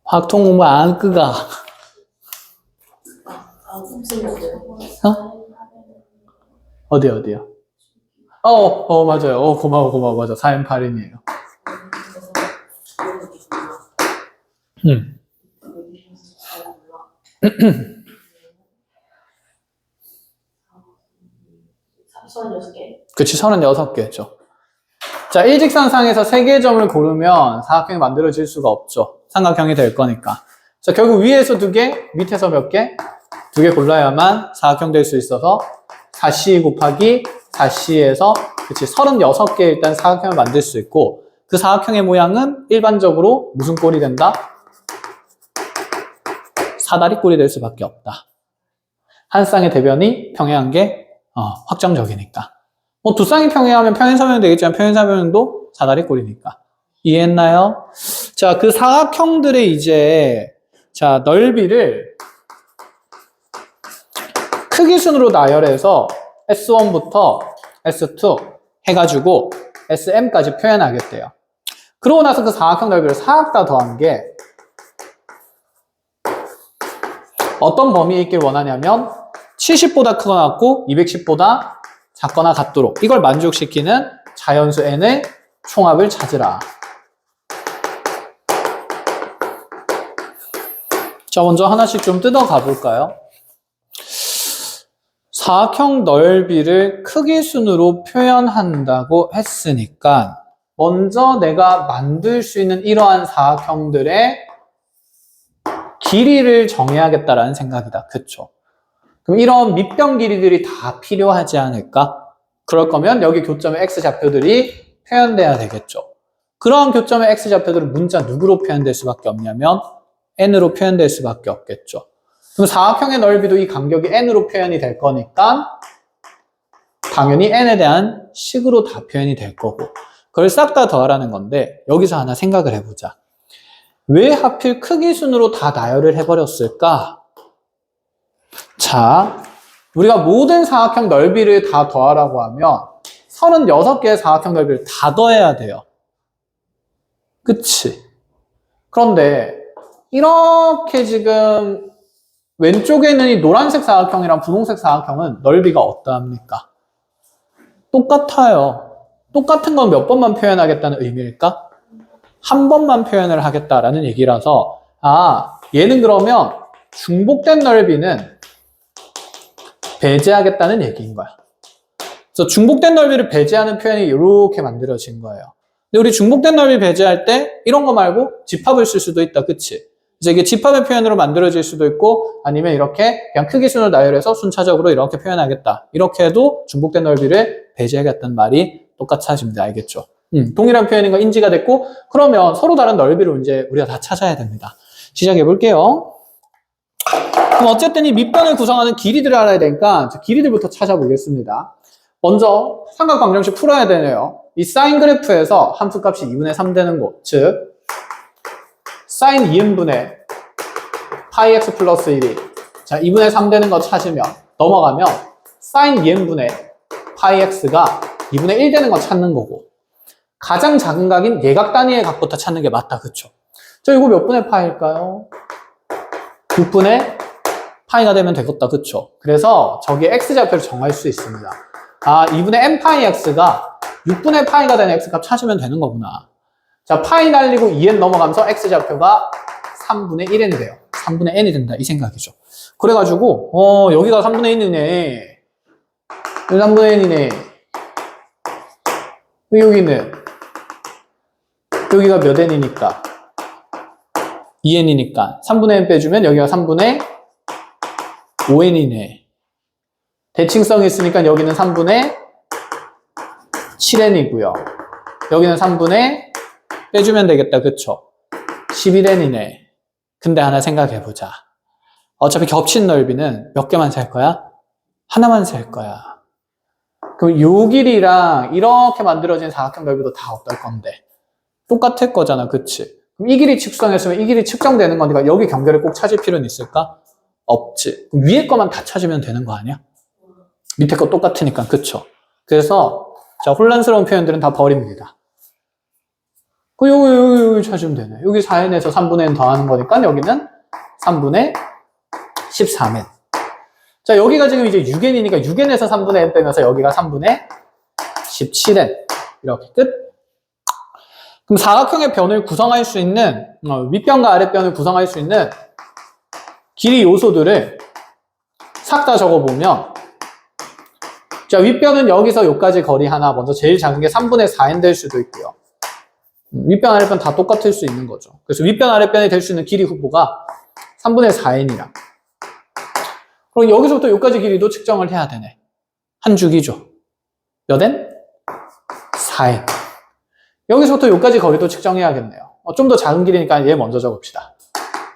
확통 공부 안 끄가. 어디요? 맞아요. 고마워. 맞아. 4인 8인이에요. 그치, 36개죠. 자, 일직선상에서 3개의 점을 고르면 사각형이 만들어질 수가 없죠. 삼각형이 될 거니까. 자, 결국 위에서 2개, 밑에서 몇 개? 2개 골라야만 사각형 될 수 있어서 4c 곱하기 4c에서 그치, 36개 일단 사각형을 만들 수 있고 그 사각형의 모양은 일반적으로 무슨 꼴이 된다? 사다리 꼴이 될 수밖에 없다. 한 쌍의 대변이 평행한 게 확정적이니까. 뭐 두 쌍이 평행하면 평행사변이 되겠지만 평행사변도 사다리 꼴이니까. 이해했나요? 자, 그 사각형들의 이제 자, 넓이를 크기 순으로 나열해서 S1부터 S2 해가지고 SM까지 표현하겠대요. 그러고 나서 그 사각형 넓이를 싹 다 더한 게 어떤 범위에 있길 원하냐면 70보다 크거나 같고 210보다 작거나 같도록 이걸 만족시키는 자연수 n의 총합을 찾으라. 자, 먼저 하나씩 좀 뜯어가 볼까요? 사각형 넓이를 크기 순으로 표현한다고 했으니까 먼저 내가 만들 수 있는 이러한 사각형들의 길이를 정해야겠다라는 생각이다. 그쵸? 그럼 이런 밑변 길이들이 다 필요하지 않을까? 그럴 거면 여기 교점의 x좌표들이 표현돼야 되겠죠. 그러한 교점의 x좌표들은 문자 누구로 표현될 수밖에 없냐면 n으로 표현될 수밖에 없겠죠. 그럼 사각형의 넓이도 이 간격이 n으로 표현이 될 거니까 당연히 n에 대한 식으로 다 표현이 될 거고 그걸 싹 다 더하라는 건데 여기서 하나 생각을 해보자. 왜 하필 크기 순으로 다 나열을 해버렸을까? 자, 우리가 모든 사각형 넓이를 다 더하라고 하면 36개의 사각형 넓이를 다 더해야 돼요. 그치? 그런데 이렇게 지금 왼쪽에 있는 이 노란색 사각형이랑 분홍색 사각형은 넓이가 어떠합니까? 똑같아요. 똑같은 건 몇 번만 표현하겠다는 의미일까? 한 번만 표현을 하겠다라는 얘기라서 얘는 그러면 중복된 넓이는 배제하겠다는 얘기인 거야. 그래서 중복된 넓이를 배제하는 표현이 이렇게 만들어진 거예요. 근데 우리 중복된 넓이 배제할 때 이런 거 말고 집합을 쓸 수도 있다. 그치? 이제 이게 집합의 표현으로 만들어질 수도 있고 아니면 이렇게 그냥 크기 순으로 나열해서 순차적으로 이렇게 표현하겠다. 이렇게 해도 중복된 넓이를 배제하겠다는 말이 똑같아집니다. 알겠죠? 동일한 표현인 거 인지가 됐고 그러면 서로 다른 넓이를 이제 우리가 다 찾아야 됩니다. 시작해 볼게요. 그럼 어쨌든 이 밑변을 구성하는 길이들을 알아야 되니까 길이들부터 찾아보겠습니다. 먼저 삼각 방정식 풀어야 되네요. 이 사인 그래프에서 함수값이 2분의 3 되는 곳, 즉 사인 2n분의 파이 x 플러스 1이 자 2분의 3 되는 거 찾으면 넘어가면 사인 2n분의 파이 x가 2분의 1 되는 거 찾는 거고 가장 작은 각인 예각 단위의 각부터 찾는 게 맞다. 그쵸? 저 이거 몇 분의 파일까요? 6분의 파이가 되면 되겠다. 그쵸? 그래서 저기에 x좌표를 정할 수 있습니다. 2분의 n 파이 x가 6분의 파이가 되는 x값 찾으면 되는 거구나. 자, 파이 날리고 2n 넘어가면서 x좌표가 3분의 1n이 돼요. 3분의 n이 된다. 이 생각이죠. 그래가지고 여기가 3분의 1이네. 여기 3분의 n이네. 여기는 여기가 몇 n이니까 2n이니까 3분의 n 빼주면 여기가 3분의 5n이네. 대칭성이 있으니까 여기는 3분의 7n이고요. 여기는 3분의 빼주면 되겠다. 그쵸? 11n이네. 근데 하나 생각해보자. 어차피 겹친 넓이는 몇 개만 셀 거야? 하나만 셀 거야. 그럼 요 길이랑 이렇게 만들어진 사각형 넓이도 다 어떨 건데? 똑같을 거잖아. 그치? 그럼 이 길이 측정했으면 이 길이 측정되는 거니까 여기 경계를 꼭 찾을 필요는 있을까? 없지. 그럼 위에 거만 다 찾으면 되는 거 아니야? 밑에 거 똑같으니까. 그쵸? 그래서 자 혼란스러운 표현들은 다 버립니다. 여기 찾으면 되네. 여기 4n에서 3분의 n 더하는 거니까 여기는 3분의 13n. 자, 여기가 지금 이제 6n이니까 6n에서 3분의 n 빼면서 여기가 3분의 17n. 이렇게 끝. 그럼 사각형의 변을 구성할 수 있는, 윗변과 아랫변을 구성할 수 있는 길이 요소들을 싹 다 적어보면, 자, 윗변은 여기서 여기까지 거리 하나, 먼저 제일 작은 게 3분의 4n 될 수도 있고요. 윗변, 아랫변 다 똑같을 수 있는 거죠. 그래서 윗변, 아랫변이 될 수 있는 길이 후보가 3분의 4n이랑. 그럼 여기서부터 여기까지 길이도 측정을 해야 되네. 한 주기죠. 몇 n? 4n. 여기서부터 여기까지 거리도 측정해야겠네요. 좀 더 작은 길이니까 얘 먼저 적읍시다.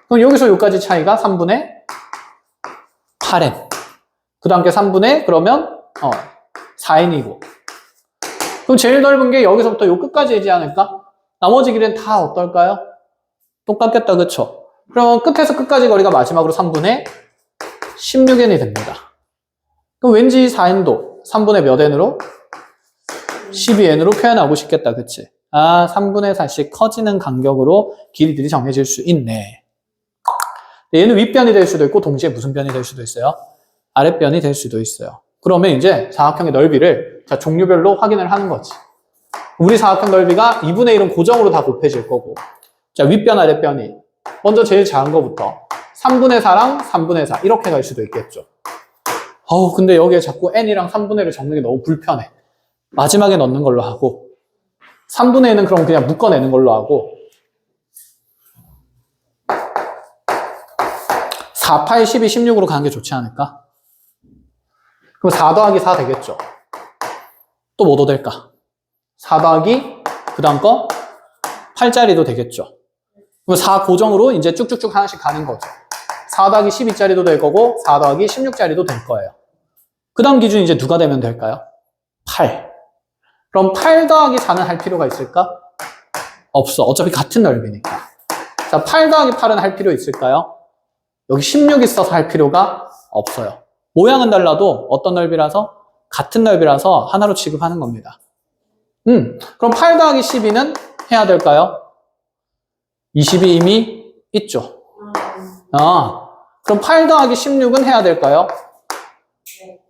그럼 여기서 여기까지 차이가 3분의 8n. 그 다음 게 3분의 그러면 4n이고. 그럼 제일 넓은 게 여기서부터 요 끝까지이지 않을까? 나머지 길이는 다 어떨까요? 똑같겠다. 그쵸? 그러면 끝에서 끝까지 거리가 마지막으로 3분의 16n이 됩니다. 그럼 왠지 4n도 3분의 몇 n으로? 12n으로 표현하고 싶겠다. 그치? 3분의 4씩 커지는 간격으로 길이들이 정해질 수 있네. 얘는 윗변이 될 수도 있고 동시에 무슨 변이 될 수도 있어요? 아랫변이 될 수도 있어요. 그러면 이제 사각형의 넓이를 자, 종류별로 확인을 하는 거지. 우리 사각형 넓이가 2분의 1은 고정으로 다 곱해질 거고 자, 윗변, 아랫변이 먼저 제일 작은 거부터 3분의 4랑 3분의 4 이렇게 갈 수도 있겠죠. 근데 여기에 자꾸 n이랑 3분의 1을 적는 게 너무 불편해. 마지막에 넣는 걸로 하고 3분의 1은 그럼 그냥 묶어내는 걸로 하고 4, 8, 12, 16으로 가는 게 좋지 않을까? 그럼 4 더하기 4 되겠죠? 또 뭐도 될까? 4 더하기 그 다음 거 8짜리도 되겠죠? 그럼 4 고정으로 이제 쭉쭉쭉 하나씩 가는 거죠. 4 더하기 12짜리도 될 거고 4 더하기 16짜리도 될 거예요. 그 다음 기준이 이제 누가 되면 될까요? 8. 그럼 8 더하기 4는 할 필요가 있을까? 없어. 어차피 같은 넓이니까. 자, 8 더하기 8은 할 필요 있을까요? 여기 16 있어서 할 필요가 없어요. 모양은 달라도 어떤 넓이라서? 같은 넓이라서 하나로 취급하는 겁니다. 그럼 8 더하기 12는 해야 될까요? 20이 이미 있죠. 그럼 8 더하기 16은 해야 될까요?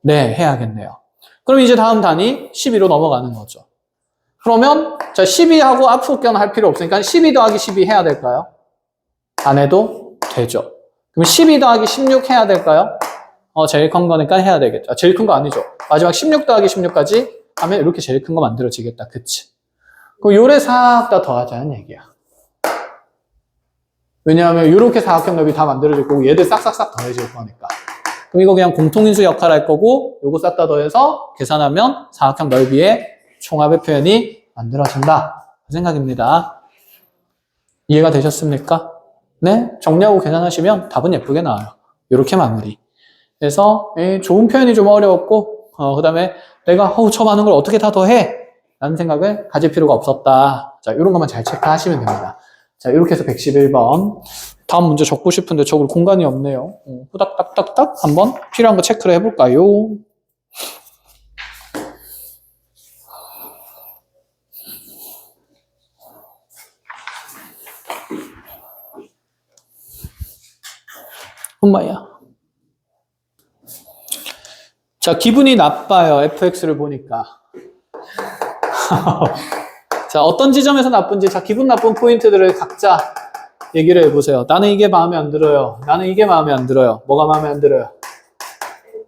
네, 해야겠네요. 그럼 이제 다음 단위 12로 넘어가는 거죠. 그러면 자 12하고 앞으로 할 필요 없으니까 12 더하기 12 해야 될까요? 안 해도 되죠. 그럼 12 더하기 16 해야 될까요? 제일 큰 거니까 해야 되겠죠. 제일 큰 거 아니죠. 마지막 16 더하기 16까지 하면 이렇게 제일 큰 거 만들어지겠다. 그치? 그럼 요래 싹 다 더하자는 얘기야. 왜냐하면 이렇게 사각형 넓이 다 만들어질 거고 얘들 싹싹싹 더해질 거니까. 그럼 이거 그냥 공통인수 역할을 할 거고 요거 싹 다 더해서 계산하면 사각형 넓이의 총합의 표현이 만들어진다. 그 생각입니다. 이해가 되셨습니까? 네? 정리하고 계산하시면 답은 예쁘게 나와요. 이렇게 마무리. 그래서 좋은 표현이 좀 어려웠고 그 다음에 내가 저 많은 걸 어떻게 다 더해? 라는 생각을 가질 필요가 없었다. 자, 이런 것만 잘 체크하시면 됩니다. 자, 이렇게 해서 111번. 다음 문제 적고 싶은데 적을 공간이 없네요. 후닥닥닥닥 한번 필요한 거 체크를 해볼까요? 엄마야. 자, 기분이 나빠요. fx를 보니까. 자, 어떤 지점에서 나쁜지, 자, 기분 나쁜 포인트들을 각자 얘기를 해보세요. 나는 이게 마음에 안 들어요. 나는 이게 마음에 안 들어요. 뭐가 마음에 안 들어요?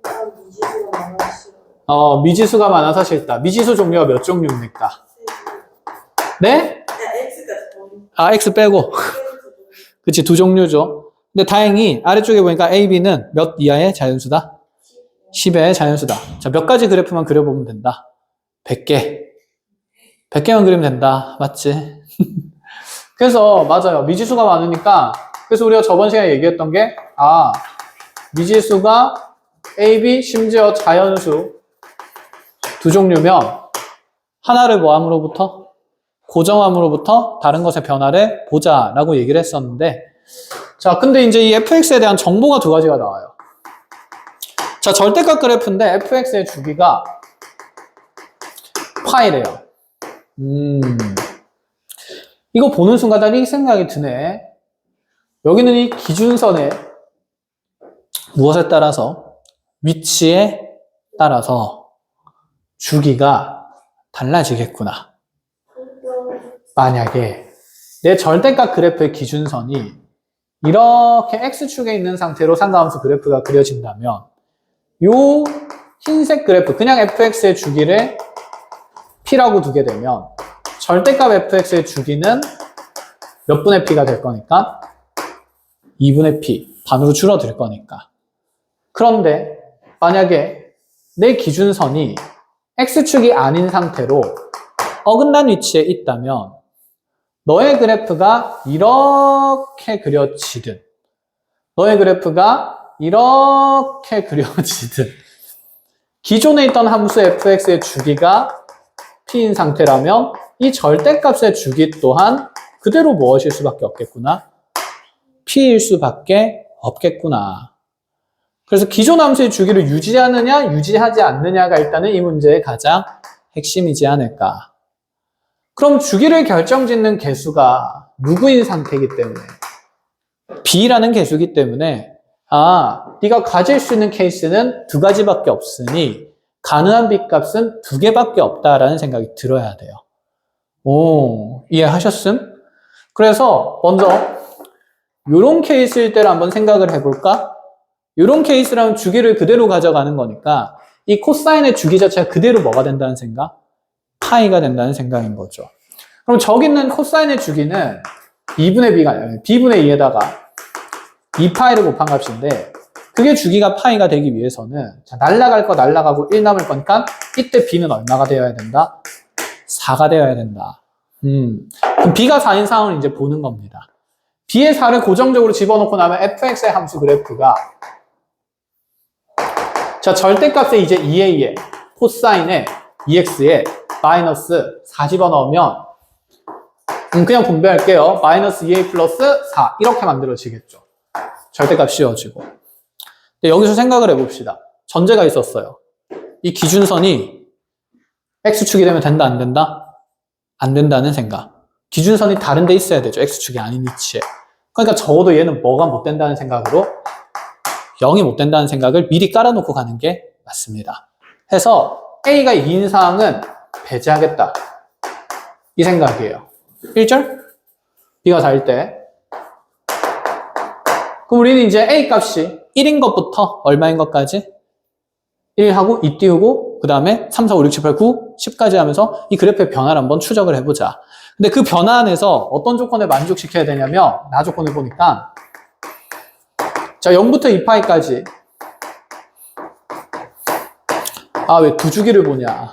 일단 미지수가 많아서 미지수가 많아서 싫다. 미지수 종류가 몇 종류입니까? 네? X가 X 빼고. 그치, 2종류죠. 근데 다행히 아래쪽에 보니까 A, B는 몇 이하의 자연수다? 10의 자연수다. 자, 몇 가지 그래프만 그려보면 된다. 100개. 100개만 그리면 된다. 맞지? 그래서 맞아요. 미지수가 많으니까 그래서 우리가 저번 시간에 얘기했던 게 미지수가 A, B, 심지어 자연수 2종류면 하나를 뭐함으로부터? 고정함으로부터 다른 것의 변화를 보자라고 얘기를 했었는데 자, 근데 이제 이 fx에 대한 정보가 2가지가 나와요. 자, 절대값 그래프인데 fx의 주기가 파이래요. 이거 보는 순간 이 생각이 드네. 여기는 이 기준선의 무엇에 따라서? 위치에 따라서 주기가 달라지겠구나. 만약에 내 절대값 그래프의 기준선이 이렇게 x축에 있는 상태로 상가함수 그래프가 그려진다면 요 흰색 그래프, 그냥 fx의 주기를 p라고 두게 되면 절대값 fx의 주기는 몇 분의 p가 될 거니까? 2분의 p, 반으로 줄어들 거니까. 그런데 만약에 내 기준선이 x축이 아닌 상태로 어긋난 위치에 있다면 너의 그래프가 이렇게 그려지든 너의 그래프가 이렇게 그려지든 기존에 있던 함수 fx의 주기가 p인 상태라면 이 절대값의 주기 또한 그대로 무엇일 수밖에 없겠구나? p일 수밖에 없겠구나. 그래서 기존 함수의 주기를 유지하느냐 유지하지 않느냐가 일단은 이 문제의 가장 핵심이지 않을까. 그럼 주기를 결정짓는 개수가 누구인 상태이기 때문에 b라는 개수이기 때문에 네가 가질 수 있는 케이스는 2가지밖에 없으니 가능한 b값은 2개밖에 없다라는 생각이 들어야 돼요. 이해하셨음? 그래서 먼저 이런 케이스일 때를 한번 생각을 해볼까? 이런 케이스라면 주기를 그대로 가져가는 거니까 이 코사인의 주기 자체가 그대로 뭐가 된다는 생각? 파이가 된다는 생각인 거죠. 그럼 저기 있는 코사인의 주기는 2분의 b가 아니라 b분의 2에다가 2파이를 곱한 값인데 그게 주기가 파이가 되기 위해서는 자, 날라갈 거 날라가고 1 남을 거니까 이때 b는 얼마가 되어야 된다? 4가 되어야 된다. 그럼 b가 4인 상황을 이제 보는 겁니다. b의 4를 고정적으로 집어넣고 나면 fx의 함수 그래프가 자 절대값에 이제 2a에 코사인에 2x에 마이너스 4 집어넣으면 그냥 분배할게요. 마이너스 2a 플러스 4 이렇게 만들어지겠죠. 절대값 씌워지고. 근데 여기서 생각을 해봅시다. 전제가 있었어요. 이 기준선이 x축이 되면 된다 안 된다? 안 된다는 생각. 기준선이 다른 데 있어야 되죠. x축이 아닌 위치에. 그러니까 적어도 얘는 뭐가 못 된다는 생각으로 0이 못 된다는 생각을 미리 깔아놓고 가는 게 맞습니다. 해서 a가 2인 상황은 배제하겠다. 이 생각이에요. 1절? b가 4일 때. 그럼 우리는 이제 a 값이 1인 것부터 얼마인 것까지? 1하고 2 띄우고 그 다음에 3, 4, 5, 6, 7, 8, 9, 10까지 하면서 이 그래프의 변화를 한번 추적을 해보자. 근데 그 변화 안에서 어떤 조건을 만족시켜야 되냐면 나 조건을 보니까 자 0부터 2파이까지 아 왜 두 주기를 보냐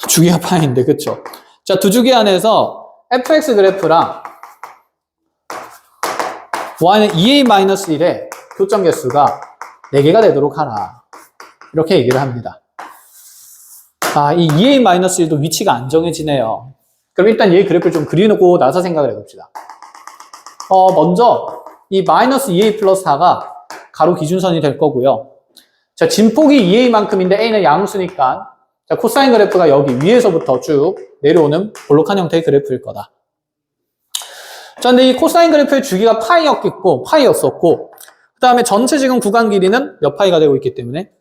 주기가 파이인데 그쵸? 자 두 주기 안에서 fx 그래프랑 y는 2a-1의 교점 개수가 4개가 되도록 하라. 이렇게 얘기를 합니다. 아, 이 2a-1도 위치가 안 정해지네요. 그럼 일단 얘 그래프를 좀 그려놓고 나서 생각을 해봅시다. 먼저 이 마이너스 2a 플러스 4가 가로 기준선이 될 거고요. 자, 진폭이 2a만큼인데 a는 양수니까 자, 코사인 그래프가 여기 위에서부터 쭉 내려오는 볼록한 형태의 그래프일 거다. 자, 근데 이 코사인 그래프의 주기가 파이였고, 그 다음에 전체 지금 구간 길이는 몇 파이가 되고 있기 때문에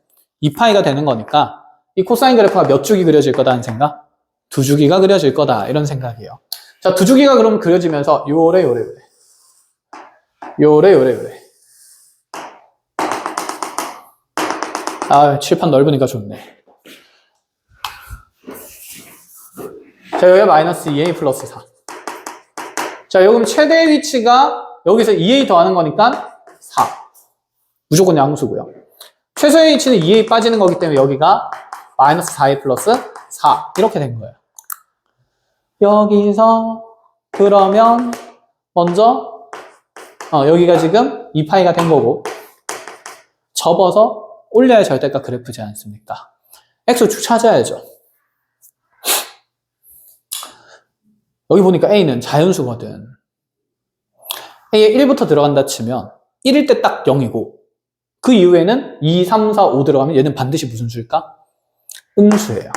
2파이가 되는 거니까 이 코사인 그래프가 몇 주기 그려질 거다는 생각? 두 주기가 그려질 거다. 이런 생각이에요. 자, 두 주기가 그럼 그려지면서 요래. 아, 칠판 넓으니까 좋네. 자, 여기가 마이너스 2a 플러스 4. 자, 여기 최대의 위치가 여기서 2a 더하는 거니까 4. 무조건 양수고요. 최소의 위치는 2a 빠지는 거기 때문에 여기가 마이너스 4a 플러스 4. 이렇게 된 거예요. 여기서 그러면 먼저 여기가 지금 2파이가 된 거고 접어서 올려야 절대값 그래프지 않습니까? x축 찾아야죠. 여기 보니까 a는 자연수거든. a에 1부터 들어간다 치면 1일 때 딱 0이고 그 이후에는 2, 3, 4, 5 들어가면 얘는 반드시 무슨 수일까? 음수예요.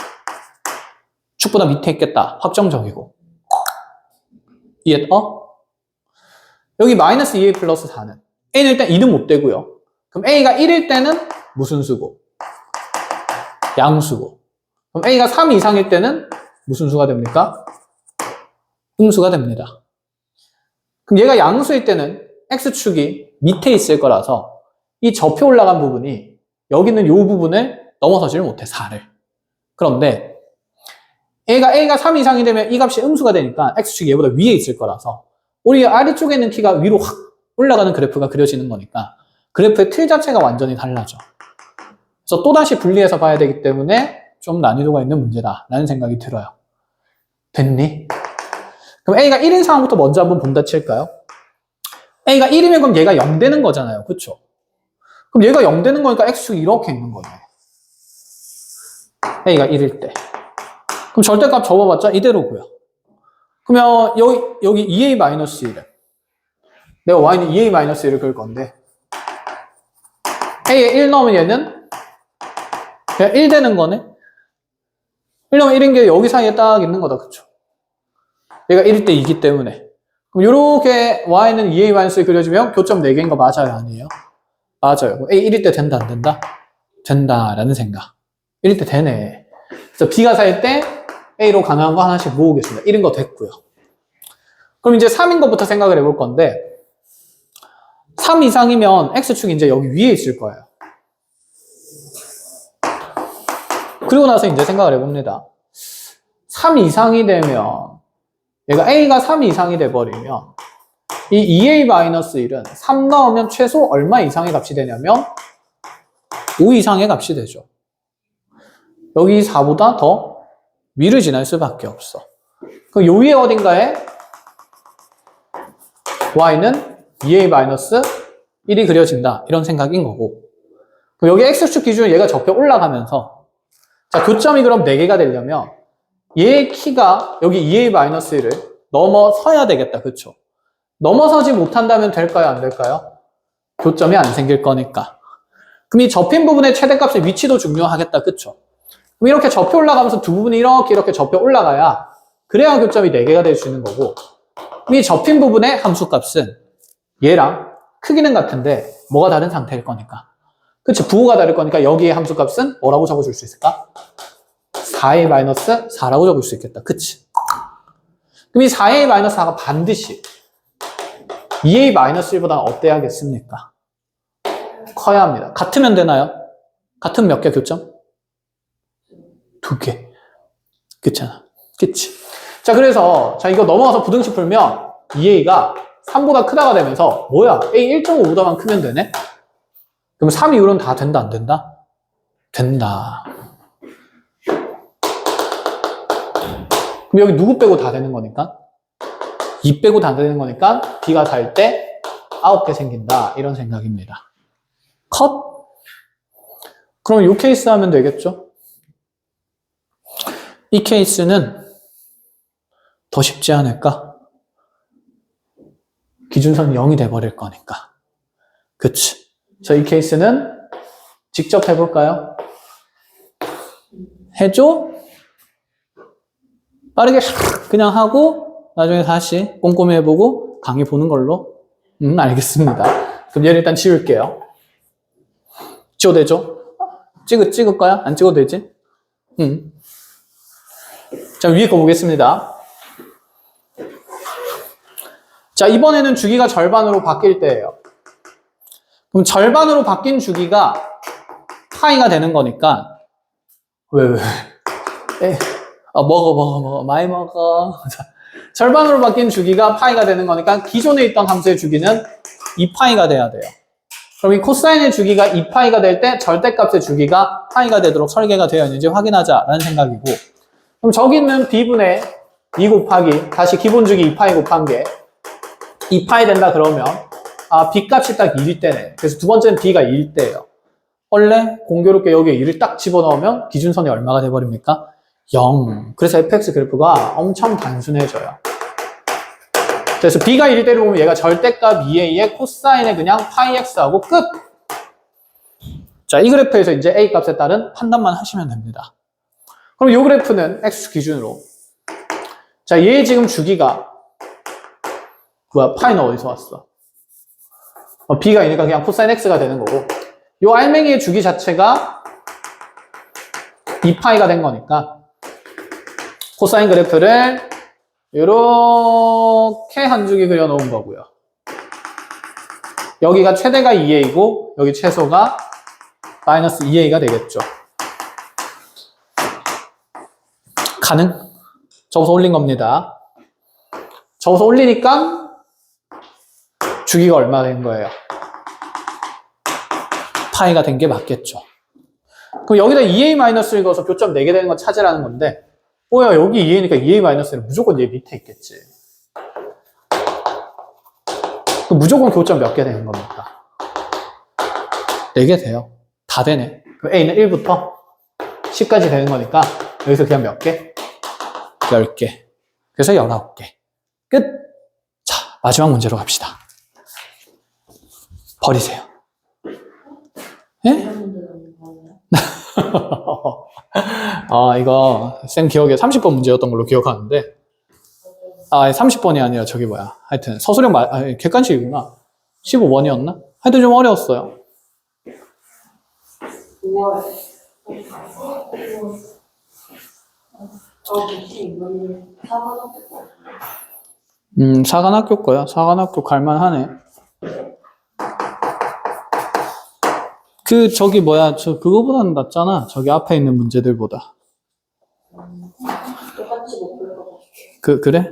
축보다 밑에 있겠다. 확정적이고. 이해? 여기 마이너스 2a 플러스 4는 a는 일단 2는 못 되고요. 그럼 a가 1일 때는 무슨 수고? 양수고. 그럼 a가 3 이상일 때는 무슨 수가 됩니까? 음수가 됩니다. 그럼 얘가 양수일 때는 x축이 밑에 있을 거라서 이 접혀 올라간 부분이 여기 있는 이 부분을 넘어서지를 못해, 4를. 그런데 a가 3 이상이 되면 이 값이 음수가 되니까 x축이 얘보다 위에 있을 거라서 우리 아래쪽에 있는 키가 위로 확 올라가는 그래프가 그려지는 거니까 그래프의 틀 자체가 완전히 달라져. 그래서 또다시 분리해서 봐야 되기 때문에 좀 난이도가 있는 문제다 라는 생각이 들어요. 됐니? 그럼 a가 1인 상황부터 먼저 한번 본다 칠까요? a가 1이면 그럼 얘가 0 되는 거잖아요. 그쵸? 그럼 얘가 0 되는 거니까 x축이 이렇게 있는 거네. a가 1일 때. 그럼 절대값 접어봤자 이대로고요. 그러면 여기 2a-1을 내가 y는 2a-1을 그릴 건데 a에 1 넣으면 얘는 그냥 1 되는 거네. 1 넣으면 1인 게 여기 사이에 딱 있는 거다. 그쵸? 얘가 1일 때 2기 때문에. 그럼 요렇게 y는 2a-을 그려주면 교점 4개인 거 맞아요? 아니에요? 맞아요. 그럼 a 1일 때 된다? 안 된다? 된다라는 생각. 1일 때 되네. 그래서 b가 4일 때 a로 가능한 거 하나씩 모으겠습니다. 1인 거 됐고요. 그럼 이제 3인 것부터 생각을 해볼 건데 3 이상이면 X축이 이제 여기 위에 있을 거예요. 그리고 나서 이제 생각을 해봅니다. 3 이상이 되면, 얘가 A가 3 이상이 돼버리면, 이 2A-1은 3 넣으면 최소 얼마 이상의 값이 되냐면, 5 이상의 값이 되죠. 여기 4보다 더 위를 지날 수밖에 없어. 그럼 요 위에 어딘가에 y는 2a-1이 그려진다. 이런 생각인 거고. 그럼 여기 x축 기준으로 얘가 접혀 올라가면서 자, 교점이 그럼 4개가 되려면 얘의 키가 여기 2a-1을 넘어서야 되겠다. 그쵸? 넘어서지 못한다면 될까요? 안 될까요? 교점이 안 생길 거니까. 그럼 이 접힌 부분의 최대값의 위치도 중요하겠다. 그쵸? 그럼 이렇게 접혀 올라가면서 두 부분이 이렇게 접혀 올라가야 그래야 교점이 4개가 될 수 있는 거고 이 접힌 부분의 함수값은 얘랑 크기는 같은데 뭐가 다른 상태일 거니까 그치? 부호가 다를 거니까 여기의 함수값은 뭐라고 적어줄 수 있을까? 4a-4라고 적을 수 있겠다. 그치? 그럼 이 4a-4가 반드시 2a-1보다는 어때야겠습니까? 커야 합니다. 같으면 되나요? 같은 몇 개 교점? 2개. 그렇잖아. 그치? 자, 그래서, 자, 이거 넘어가서 부등식 풀면 2a가 3보다 크다가 되면서, 뭐야? a 1.5보다만 크면 되네? 그럼 3 이후로는 다 된다, 안 된다? 된다. 그럼 여기 누구 빼고 다 되는 거니까? 2 빼고 다 되는 거니까, b가 달 때 9개 생긴다. 이런 생각입니다. 컷? 그럼 이 케이스 하면 되겠죠? 이 케이스는 더 쉽지 않을까? 기준선 0이 돼버릴 거니까. 그치? 자, 이 케이스는 직접 해볼까요? 해줘? 빠르게 그냥 하고 나중에 다시 꼼꼼히 해보고 강의 보는 걸로 알겠습니다. 그럼 얘를 일단 지울게요. 지워도 되죠? 찍을까요? 안 찍어도 되지? 자, 위에 거 보겠습니다. 자, 이번에는 주기가 절반으로 바뀔 때예요. 그럼 절반으로 바뀐 주기가 파이가 되는 거니까 왜? 먹어. 많이 먹어. 자, 절반으로 바뀐 주기가 파이가 되는 거니까 기존에 있던 함수의 주기는 2파이가 돼야 돼요. 그럼 이 코사인의 주기가 2파이가 될 때 절대값의 주기가 파이가 되도록 설계가 되어 있는지 확인하자라는 생각이고 그럼 저기 있는 b분의 2 곱하기 다시 기본 주기 2파이 곱한 게 2파이 된다 그러면 b값이 딱 1일 때네. 그래서 두 번째는 b가 1일 때예요. 원래 공교롭게 여기에 1을 딱 집어넣으면 기준선이 얼마가 돼버립니까? 0. 그래서 fx 그래프가 엄청 단순해져요. 그래서 b가 1일 때를 보면 얘가 절대값 2a의 코사인에 그냥 파이 x하고 끝! 자, 이 그래프에서 이제 a 값에 따른 판단만 하시면 됩니다. 그럼 이 그래프는 x 기준으로 자, 얘 지금 주기가 뭐야, 파이는 어디서 왔어? b가 있으니까 그냥 코사인 x가 되는 거고 이 알맹이의 주기 자체가 2파이가 된 거니까 코사인 그래프를 이렇게 한 주기 그려놓은 거고요. 여기가 최대가 2a이고 여기 최소가 마이너스 2a가 되겠죠. 가능? 접어서 올린 겁니다. 접어서 올리니까 주기가 얼마 된 거예요? 파이가 된 게 맞겠죠. 그럼 여기다 2a-1을 넣어서 교점 4개 되는 건 찾으라는 건데 뭐야, 여기 2a니까 2a-1은 무조건 얘 밑에 있겠지. 그럼 무조건 교점 몇 개 되는 겁니까? 4개 돼요. 다 되네. 그럼 a는 1부터 10까지 되는 거니까 여기서 그냥 몇 개? 10개. 그래서 19개. 끝! 자, 마지막 문제로 갑시다. 버리세요. 예? 이거 쌤 기억에 30번 문제였던 걸로 기억하는데 30번이 아니라 저기 뭐야, 하여튼 서술형 객관식이구나. 15번이었나? 하여튼 좀 어려웠어요. 5월. 4관학교 거야. 4관학교 갈만하네. 저기 뭐야, 그거보다는 낫잖아. 저기 앞에 있는 문제들보다. 똑같이 못 풀 것 같아요. 그래?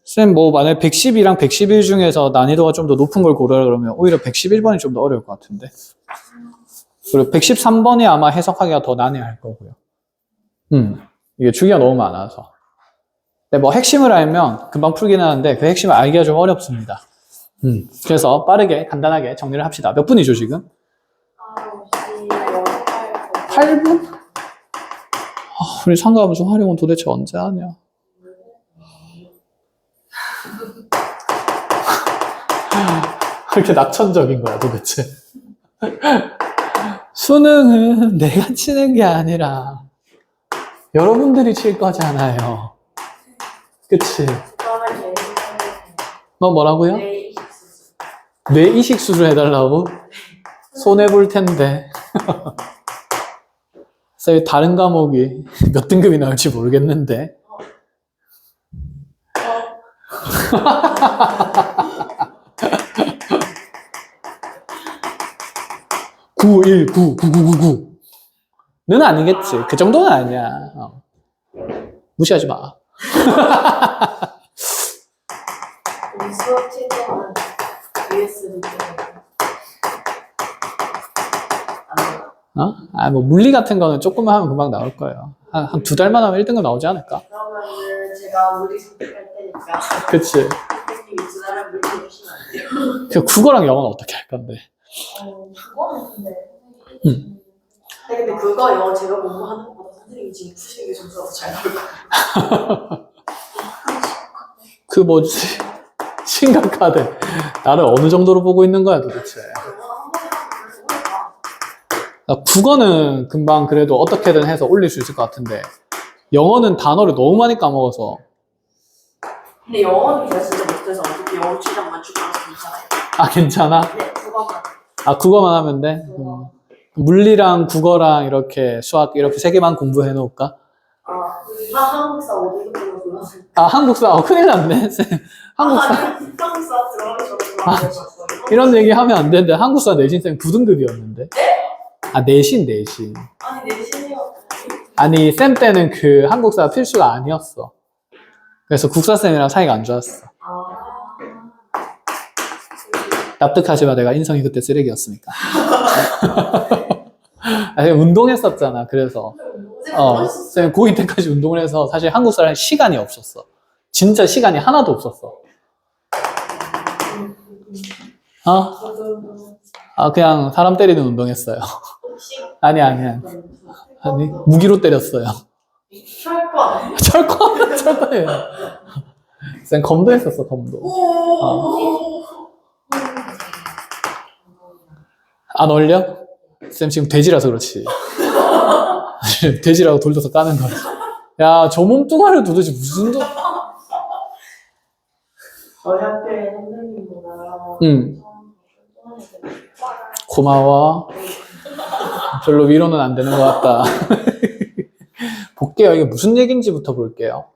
쌤, 뭐, 만약에 110이랑 111 중에서 난이도가 좀 더 높은 걸 고르라 그러면 오히려 111번이 좀 더 어려울 것 같은데. 그리고 113번이 아마 해석하기가 더 난해할 거고요. 이게 주기가 너무 많아서. 근데 뭐 핵심을 알면 금방 풀긴 하는데 그 핵심을 알기가 좀 어렵습니다. 그래서 빠르게, 간단하게 정리를 합시다. 몇 분이죠, 지금? 8분? 우리 상가함수 활용은 도대체 언제 하냐? 그렇게 낙천적인 거야, 도대체. 수능은 내가 치는 게 아니라 여러분들이 칠 거잖아요. 그치? 너 뭐라고요? 뇌 이식 수술 해달라고? 손해볼 텐데. 그래서 다른 과목이 몇 등급이 나올지 모르겠는데. 9199999는 아니겠지. 그 정도는 아니야. 무시하지 마. 우리 수업 칠때는 USB로 뭐 물리 같은 거는 조금만 하면 금방 나올 거예요. 한 2달만 하면 1등급 나오지 않을까? 그러면은 제가 물리 선택할 테니까 그치. 선생님이 두 달을 물리 해주시면 안 돼요? 그 국어랑 영어는 어떻게 할 건데? 그거는 근데 그거 영어 제가 공부하는 것보다 선생님이 지금 푸시는 게 점수가 더 잘 나올 거예요. 그 뭐지? 심각하대. 나를 어느 정도로 보고 있는 거야 도대체? 국어는 금방 그래도 어떻게든 해서 올릴 수 있을 것 같은데 영어는 단어를 너무 많이 까먹어서. 근데 영어는 제가 진짜 못해서 어차피 영어 취장만 주고서 괜찮아요. 아 괜찮아? 네, 그거만. 국어만 하면 돼? 물리랑 국어랑 이렇게 수학 이렇게 3개만 공부해 놓을까? 한국사 5등급 정도 골랐어요. 한국사 큰일 났네. 한국사 한국사 들어가기 전에 골랐어요. 이런 얘기 하면 안 되는데 한국사 내신쌤 9등급이었는데. 내신. 아니 내신이요. 아니 쌤 때는 그 한국사 필수가 아니었어. 그래서 국사쌤이랑 사이가 안 좋았어. 납득하지 마. 내가 인성이 그때 쓰레기였으니까. 운동했었잖아. 그래서 쌤 고2 때까지 운동을 해서 사실 한국사랑 시간이 없었어. 진짜 시간이 하나도 없었어. 그냥 사람 때리는 운동했어요. 아니 무기로 때렸어요. 철권이에요. 쌤 검도 했었어. 검도. 안 어울려? 쌤 지금 돼지라서 그렇지. 돼지라고 돌려서 까는 거지. 야, 저 몸뚱아리를 도대체 무슨 저희 학교에 선생님보다 고마워. 별로 위로는 안 되는 것 같다. 볼게요. 이게 무슨 얘기인지부터 볼게요.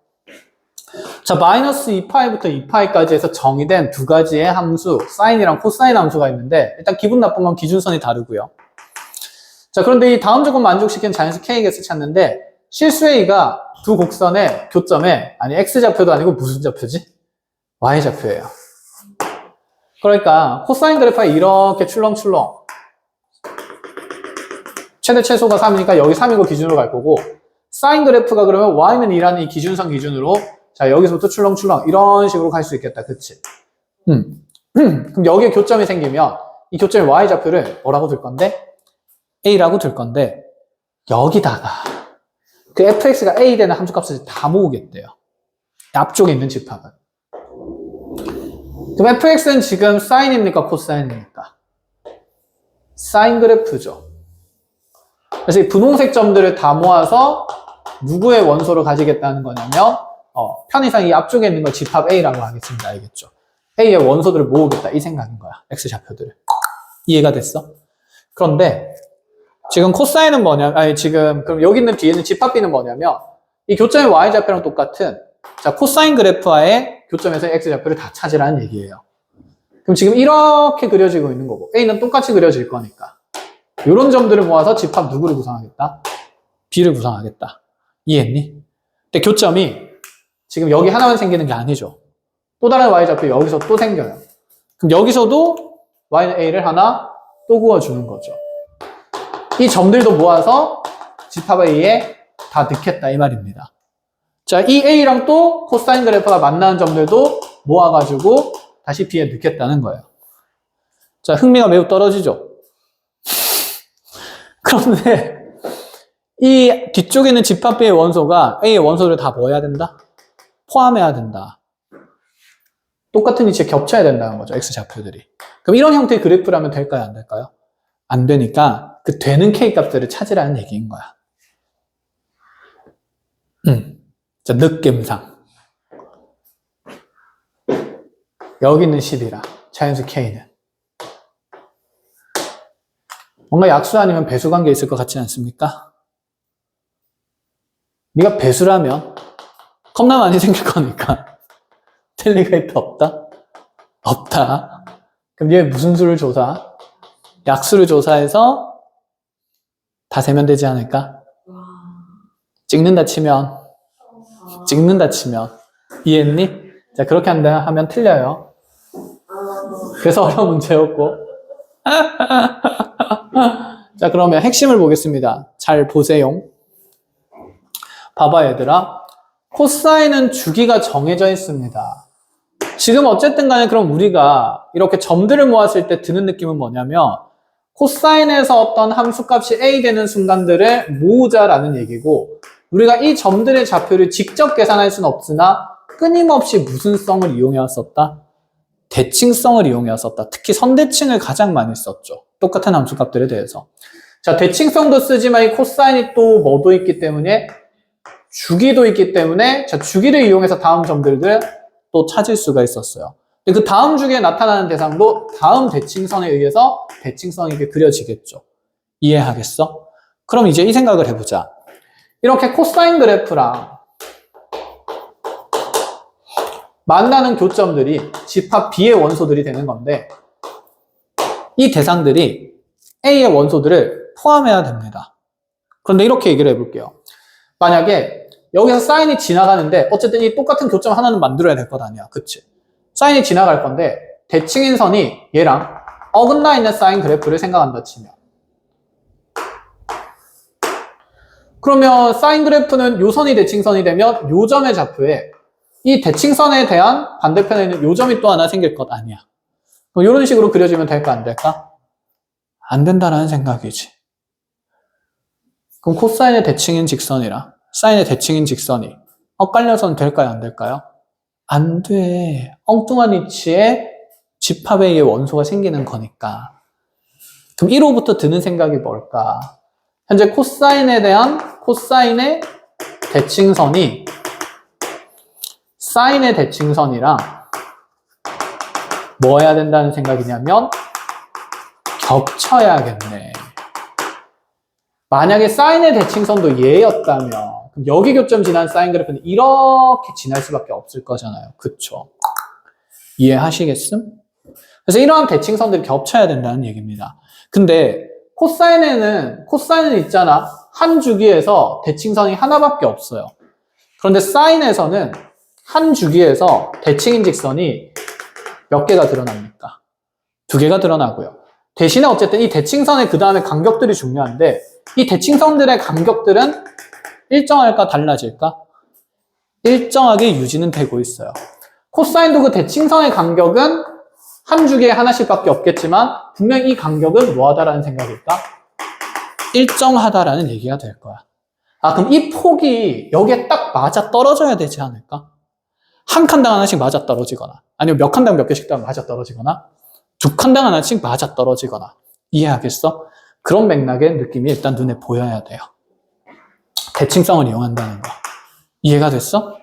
자, 마이너스 2파이부터 2파이까지 해서 정의된 두 가지의 함수, 사인이랑 코사인 함수가 있는데 일단 기분 나쁜 건 기준선이 다르고요. 자, 그런데 이 다음 조건 만족시키는 자연수 K겠을 찾는데 실수 A가 두 곡선의 교점에 X좌표도 아니고 무슨 좌표지? Y좌표예요. 그러니까 코사인 그래프가 이렇게 출렁출렁 최대 최소가 3이니까 여기 3인 거 기준으로 갈 거고 사인 그래프가 그러면 Y는 2라는 이 기준선 기준으로 자 여기서부터 출렁출렁 이런 식으로 갈 수 있겠다. 그치? 그럼 여기에 교점이 생기면 이 교점의 Y좌표를 뭐라고 둘 건데? A라고 둘 건데 여기다가 그 fx가 A 되는 함수값을 다 모으겠대요. 앞쪽에 있는 집합은. 그럼 fx는 지금 사인입니까? 코사인입니까? 사인 그래프죠. 그래서 이 분홍색 점들을 다 모아서 누구의 원소를 가지겠다는 거냐면 편의상 이 앞쪽에 있는 걸 집합 A라고 하겠습니다. 알겠죠? A의 원소들을 모으겠다 이 생각인 거야. X좌표들을. 이해가 됐어? 그런데 지금 코사인은 그럼 여기 있는 뒤에는 집합 B는 뭐냐면 이 교점의 Y좌표랑 똑같은 자 코사인 그래프와의 교점에서 X좌표를 다 찾으라는 얘기예요. 그럼 지금 이렇게 그려지고 있는 거고 A는 똑같이 그려질 거니까 이런 점들을 모아서 집합 누구를 구성하겠다? B를 구성하겠다. 이해했니? 근데 교점이 지금 여기 하나만 생기는 게 아니죠. 또 다른 y좌표 여기서 또 생겨요. 그럼 여기서도 y는 a를 하나 또 구워주는 거죠. 이 점들도 모아서 집합 a에 다 넣겠다 이 말입니다. 자, 이 a랑 또 코사인 그래프가 만나는 점들도 모아가지고 다시 b에 넣겠다는 거예요. 자, 흥미가 매우 떨어지죠. 그런데 이 뒤쪽에 있는 집합 B의 원소가 A의 원소를 다 뭐 해야 된다? 포함해야 된다. 똑같은 위치에 겹쳐야 된다는 거죠. X좌표들이. 그럼 이런 형태의 그래프라면 될까요? 안 될까요? 안 되니까 그 되는 K값들을 찾으라는 얘기인 거야. 자, 느낌상. 여기 있는 10이라. 자연수 K는. 뭔가 약수 아니면 배수 관계 있을 것 같지 않습니까? 네가 배수라면 겁나 많이 생길 거니까 틀릴 리가 없다? 없다. 그럼 얘 무슨 수를 조사? 약수를 조사해서 다 세면 되지 않을까? 찍는다 치면 이해했니? 자, 그렇게 한다 하면 틀려요. 그래서 어려운 문제였고. 자, 그러면 핵심을 보겠습니다. 잘 보세요. 봐봐 얘들아. 코사인은 주기가 정해져 있습니다. 지금 어쨌든 간에 그럼 우리가 이렇게 점들을 모았을 때 드는 느낌은 뭐냐면 코사인에서 어떤 함수값이 a 되는 순간들을 모으자라는 얘기고, 우리가 이 점들의 좌표를 직접 계산할 수는 없으나 끊임없이 무슨 성을 이용해 왔었다? 대칭성을 이용해 왔었다. 특히 선대칭을 가장 많이 썼죠. 똑같은 함수값들에 대해서. 자, 대칭성도 쓰지만 이 코사인이 또 뭐도 있기 때문에 주기도 있기 때문에 자, 주기를 이용해서 다음 점들을 또 찾을 수가 있었어요. 근데 그 다음 주기에 나타나는 대상도 다음 대칭선에 의해서 대칭성이 이렇게 그려지겠죠. 이해하겠어? 그럼 이제 이 생각을 해보자. 이렇게 코사인 그래프랑 만나는 교점들이 집합 B의 원소들이 되는 건데, 이 대상들이 A의 원소들을 포함해야 됩니다. 그런데 이렇게 얘기를 해볼게요. 만약에 여기서 사인이 지나가는데 어쨌든 이 똑같은 교점 하나는 만들어야 될 것 아니야. 그치? 사인이 지나갈 건데 대칭인 선이 얘랑 어긋나 있는 사인 그래프를 생각한다 치면, 그러면 사인 그래프는 요 선이 대칭선이 되면 요 점의 좌표에 이 대칭선에 대한 반대편에 있는 요 점이 또 하나 생길 것 아니야. 이런 식으로 그려지면 될까 안 될까? 안 된다라는 생각이지. 그럼 코사인의 대칭인 직선이랑 사인의 대칭인 직선이 엇갈려서는 될까요 안 될까요? 안 돼. 엉뚱한 위치에 집합에 의해 원소가 생기는 거니까. 그럼 1호부터 드는 생각이 뭘까? 현재 코사인에 대한 코사인의 대칭선이 사인의 대칭선이랑 뭐 해야 된다는 생각이냐면 겹쳐야겠네. 만약에 사인의 대칭선도 얘였다면 그럼 여기 교점 지난 사인 그래프는 이렇게 지날 수밖에 없을 거잖아요. 그쵸? 이해하시겠음? 그래서 이러한 대칭선들이 겹쳐야 된다는 얘기입니다. 근데 코사인은 있잖아. 한 주기에서 대칭선이 하나밖에 없어요. 그런데 사인에서는 한 주기에서 대칭인 직선이 몇 개가 드러납니까? 2개가 드러나고요. 대신에 어쨌든 이 대칭선의 그 다음에 간격들이 중요한데, 이 대칭선들의 간격들은 일정할까 달라질까? 일정하게 유지는 되고 있어요. 코사인도 그 대칭선의 간격은 한 주기에 하나씩밖에 없겠지만 분명히 이 간격은 뭐하다라는 생각일까? 일정하다라는 얘기가 될 거야. 아, 그럼 이 폭이 여기에 딱 맞아 떨어져야 되지 않을까? 한 칸당 하나씩 맞아 떨어지거나, 아니면 몇 칸당 몇 개씩 맞아 떨어지거나, 2칸당 하나씩 맞아 떨어지거나. 이해하겠어? 그런 맥락의 느낌이 일단 눈에 보여야 돼요. 대칭성을 이용한다는 거. 이해가 됐어?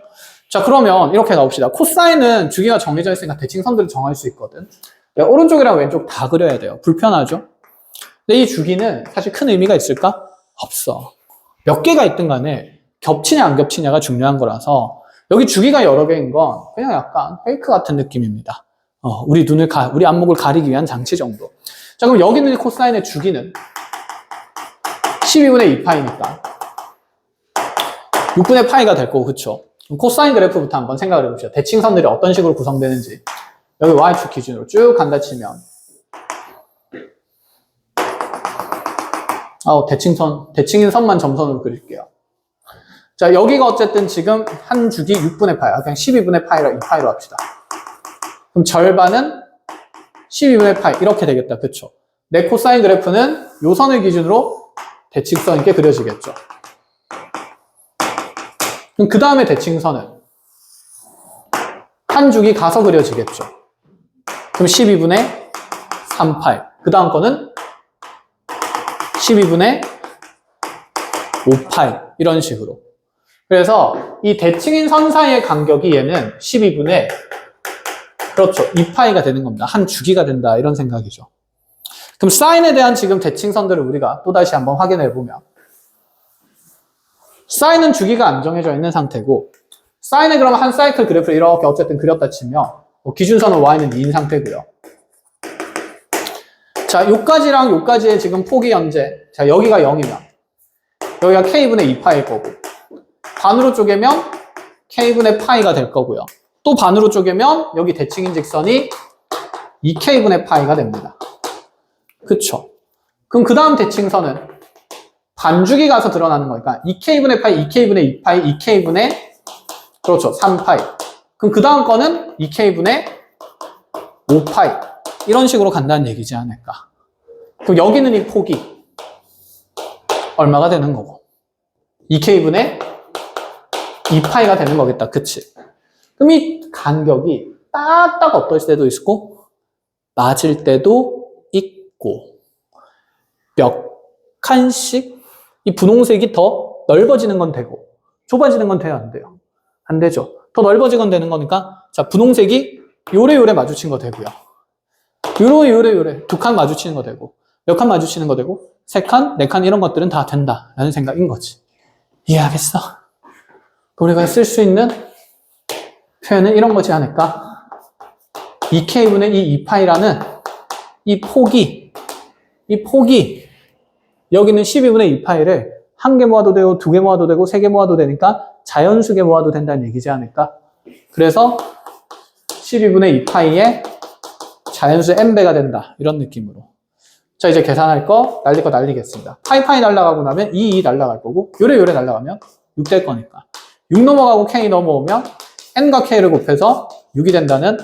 자, 그러면 이렇게 나옵시다. 코사인은 주기가 정해져 있으니까 대칭선들을 정할 수 있거든. 오른쪽이랑 왼쪽 다 그려야 돼요. 불편하죠? 근데 이 주기는 사실 큰 의미가 있을까? 없어. 몇 개가 있든 간에 겹치냐 안 겹치냐가 중요한 거라서 여기 주기가 여러 개인 건 그냥 약간 페이크 같은 느낌입니다. 우리 안목을 가리기 위한 장치 정도. 자, 그럼 여기 있는 코사인의 주기는 12분의 2파이니까 6분의 파이가 될 거고, 그쵸? 그럼 코사인 그래프부터 한번 생각을 해봅시다. 대칭선들이 어떤 식으로 구성되는지. 여기 y축 기준으로 쭉 간다 치면 대칭인 선만 점선으로 그릴게요. 자, 여기가 어쨌든 지금 한 주기 6분의 파이야. 그냥 12분의 파이라 2파이로 합시다. 그럼 절반은 12분의 파이 이렇게 되겠다. 그쵸? 내 코사인 그래프는 요 선을 기준으로 대칭선 있게 그려지겠죠. 그럼 그 다음에 대칭선은 한 주기 가서 그려지겠죠. 그럼 12분의 3파이. 그 다음 거는 12분의 5파이. 이런 식으로. 그래서 이 대칭인 선 사이의 간격이 얘는 12분의 그렇죠. 2파이가 되는 겁니다. 한 주기가 된다. 이런 생각이죠. 그럼 사인에 대한 지금 대칭선들을 우리가 또다시 한번 확인해 보면 사인은 주기가 안 정해져 있는 상태고 사인에 그러면 한 사이클 그래프를 이렇게 어쨌든 그렸다 치면 기준선은 y는 2인 상태고요. 자, 요까지랑 요까지의 지금 폭이 현재 자 여기가 0이면 여기가 k분의 2파일 거고 반으로 쪼개면 k분의 파이가 될 거고요. 또 반으로 쪼개면 여기 대칭인 직선이 2k분의 파이가 됩니다. 그쵸? 그럼 그 다음 대칭선은 반주기 가서 드러나는 거니까 2k분의 파이, 2k분의 2파이, 2k분의 그렇죠. 3파이. 그럼 그 다음 거는 2k분의 5파이. 이런 식으로 간다는 얘기지 않을까. 그럼 여기는 이 폭이 얼마가 되는 거고 2k분의 2파이가 되는 거겠다. 그치? 그럼 이 간격이 딱딱 어떨 때도 있고 맞을 때도 있고 몇 칸씩 이 분홍색이 더 넓어지는 건 되고 좁아지는 건 돼요? 안 돼요? 안 되죠. 더 넓어지건 되는 거니까 자 분홍색이 요래요래 마주친 거 되고요. 요래 두 칸 마주치는 거 되고 몇 칸 마주치는 거 되고 세 칸, 네 칸 이런 것들은 다 된다라는 생각인 거지. 이해하겠어? 우리가 쓸 수 있는 표현은 이런 거지 않을까? 2k분의 이 2파이라는 이 폭이 여기는 12분의 2파이를 한 개 모아도 되고 두 개 모아도 되고 세 개 모아도 되니까 자연수개 모아도 된다는 얘기지 않을까? 그래서 12분의 2파이에 자연수 n배가 된다. 이런 느낌으로. 자, 이제 계산할 거, 날릴 거 날리겠습니다. 파이 날라가고 나면 2 날라갈 거고 요래 날라가면 6 될 거니까 6 넘어가고 k 넘어오면 n과 k를 곱해서 6이 된다는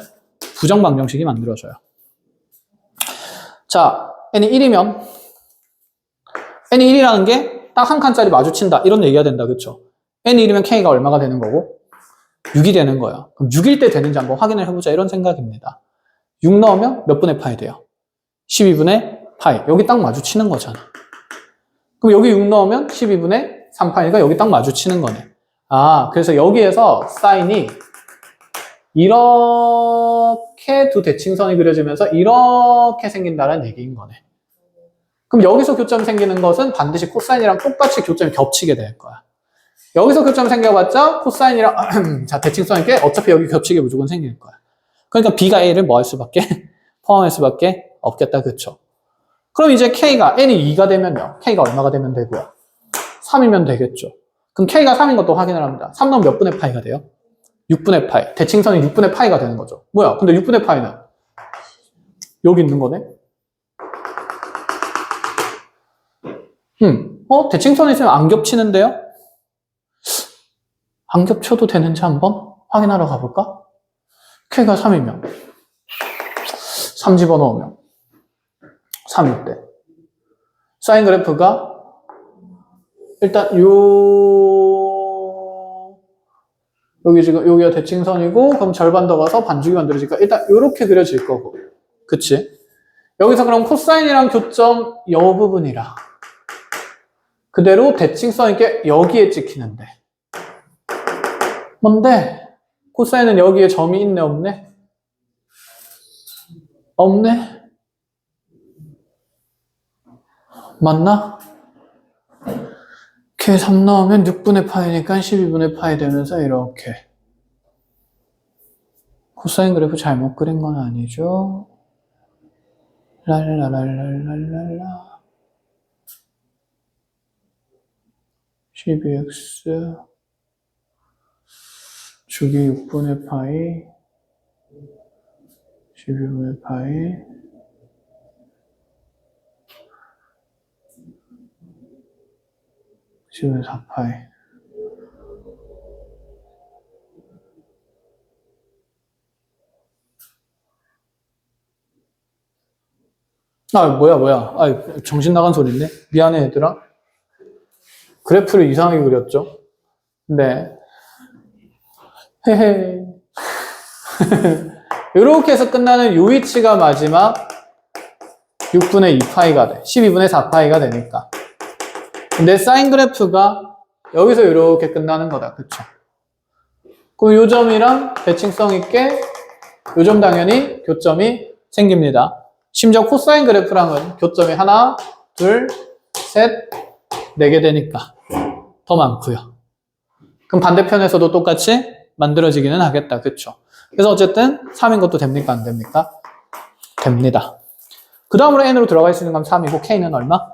부정방정식이 만들어져요. 자, n이 1이면 n이 1이라는 게 딱 한 칸짜리 마주친다. 이런 얘기가 된다. 그쵸? n이 1이면 k가 얼마가 되는 거고 6이 되는 거예요. 그럼 6일 때 되는지 한번 확인을 해보자. 이런 생각입니다. 6 넣으면 몇 분의 파이 돼요? 12분의 파이. 여기 딱 마주치는 거잖아. 그럼 여기 6 넣으면 12분의 3파이니까 여기 딱 마주치는 거네. 아, 그래서 여기에서 사인이 이렇게 두 대칭선이 그려지면서 이렇게 생긴다는 얘기인 거네. 그럼 여기서 교점 생기는 것은 반드시 코사인이랑 똑같이 교점이 겹치게 될 거야. 여기서 교점 생겨봤자 코사인이랑 자 대칭선인 게 어차피 여기 겹치게 무조건 생길 거야. 그러니까 B가 A를 뭐 할 수밖에? 포함할 수밖에 없겠다. 그쵸? 그럼 이제 K가 N이 2가 되면요. K가 얼마가 되면 되고요? 3이면 되겠죠. 그럼 K가 3인 것도 확인을 합니다. 3 넣으면 몇 분의 파이가 돼요? 6분의 파이. 대칭선이 6분의 파이가 되는 거죠. 뭐야? 근데 6분의 파이는 여기 있는 거네? 대칭선이 있으면 안 겹치는데요? 안 겹쳐도 되는지 한번 확인하러 가볼까? K가 3이면 3 집어넣으면 3일 때 사인 그래프가 일단 여기 지금 여기가 대칭선이고 그럼 절반 더 가서 반죽이 만들어지니까 일단 요렇게 그려질 거고 그치? 여기서 그럼 코사인이랑 교점 요 부분이라 그대로 대칭선 있게 여기에 찍히는데 뭔데? 코사인은 여기에 점이 있네 없네? 없네? 맞나? K 3 넣으면 6분의 파이니까 12분의 파이 되면서 이렇게 코사인 그래프 잘못 그린 건 아니죠? 랄랄랄랄랄랄라 12x 주기 6분의 파이 12분의 파이 10분의 4파이 뭐야. 정신 나간 소리인데? 미안해, 얘들아. 그래프를 이상하게 그렸죠? 네. 헤헤. 이렇게 해서 끝나는 요 위치가 마지막 6분의 2파이가 돼. 12분의 4파이가 되니까. 근데 사인 그래프가 여기서 이렇게 끝나는 거다. 그쵸? 그럼 요 점이랑 대칭성 있게 요 점 당연히 교점이 생깁니다. 심지어 코사인 그래프랑은 교점이 하나, 둘, 셋, 4개 되니까 더 많고요. 그럼 반대편에서도 똑같이 만들어지기는 하겠다. 그쵸? 그래서 어쨌든 3인 것도 됩니까? 안 됩니까? 됩니다. 그 다음으로 n으로 들어갈 수 있는 건 3이고 k는 얼마?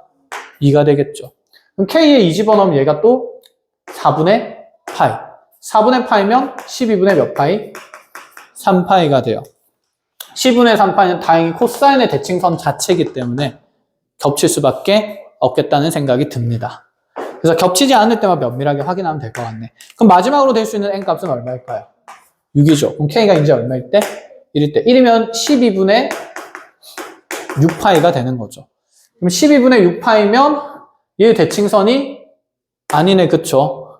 2가 되겠죠. 그럼 k에 2 집어넣으면 얘가 또 4분의 파이. 4분의 파이면 12분의 몇 파이? 3파이가 돼요. 10분의 3파이는 다행히 코사인의 대칭선 자체이기 때문에 겹칠 수밖에 없겠다는 생각이 듭니다. 그래서 겹치지 않을 때만 면밀하게 확인하면 될 것 같네. 그럼 마지막으로 될 수 있는 n값은 얼마일까요? 6이죠. 그럼 k가 이제 얼마일 때? 1일 때. 1이면 12분의 6파이가 되는 거죠. 그럼 12분의 6파이면 얘 대칭선이 아니네. 그쵸?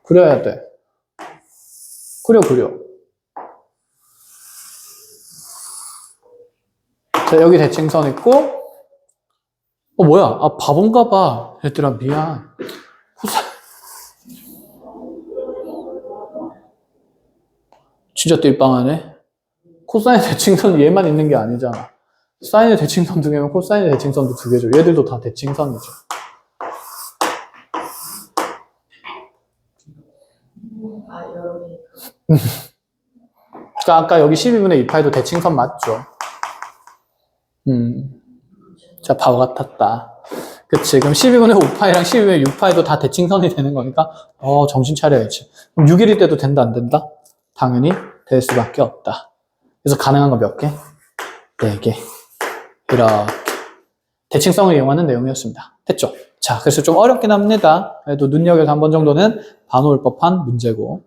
그려야 돼. 그려. 자, 여기 대칭선 있고, 뭐야? 바본가 봐. 얘들아, 미안. 진짜 띨빵하네. 코사인의 대칭선 얘만 있는 게 아니잖아. 사인의 대칭선 2개면 코사인의 대칭선도 2개죠. 얘들도 다 대칭선이죠. 그러니까 아까 여기 12분의 2파이도 대칭선 맞죠? 자, 바보 같았다. 그치. 그럼 12분의 5파이랑 12분의 6파이도 다 대칭선이 되는 거니까, 정신 차려야지. 그럼 6일일 때도 된다, 안 된다? 당연히 될 수밖에 없다. 그래서 가능한 거 몇 개? 4개. 이렇게. 대칭성을 이용하는 내용이었습니다. 됐죠? 자, 그래서 좀 어렵긴 합니다. 그래도 눈여겨서 한 번 정도는 봐놓을 법한 문제고.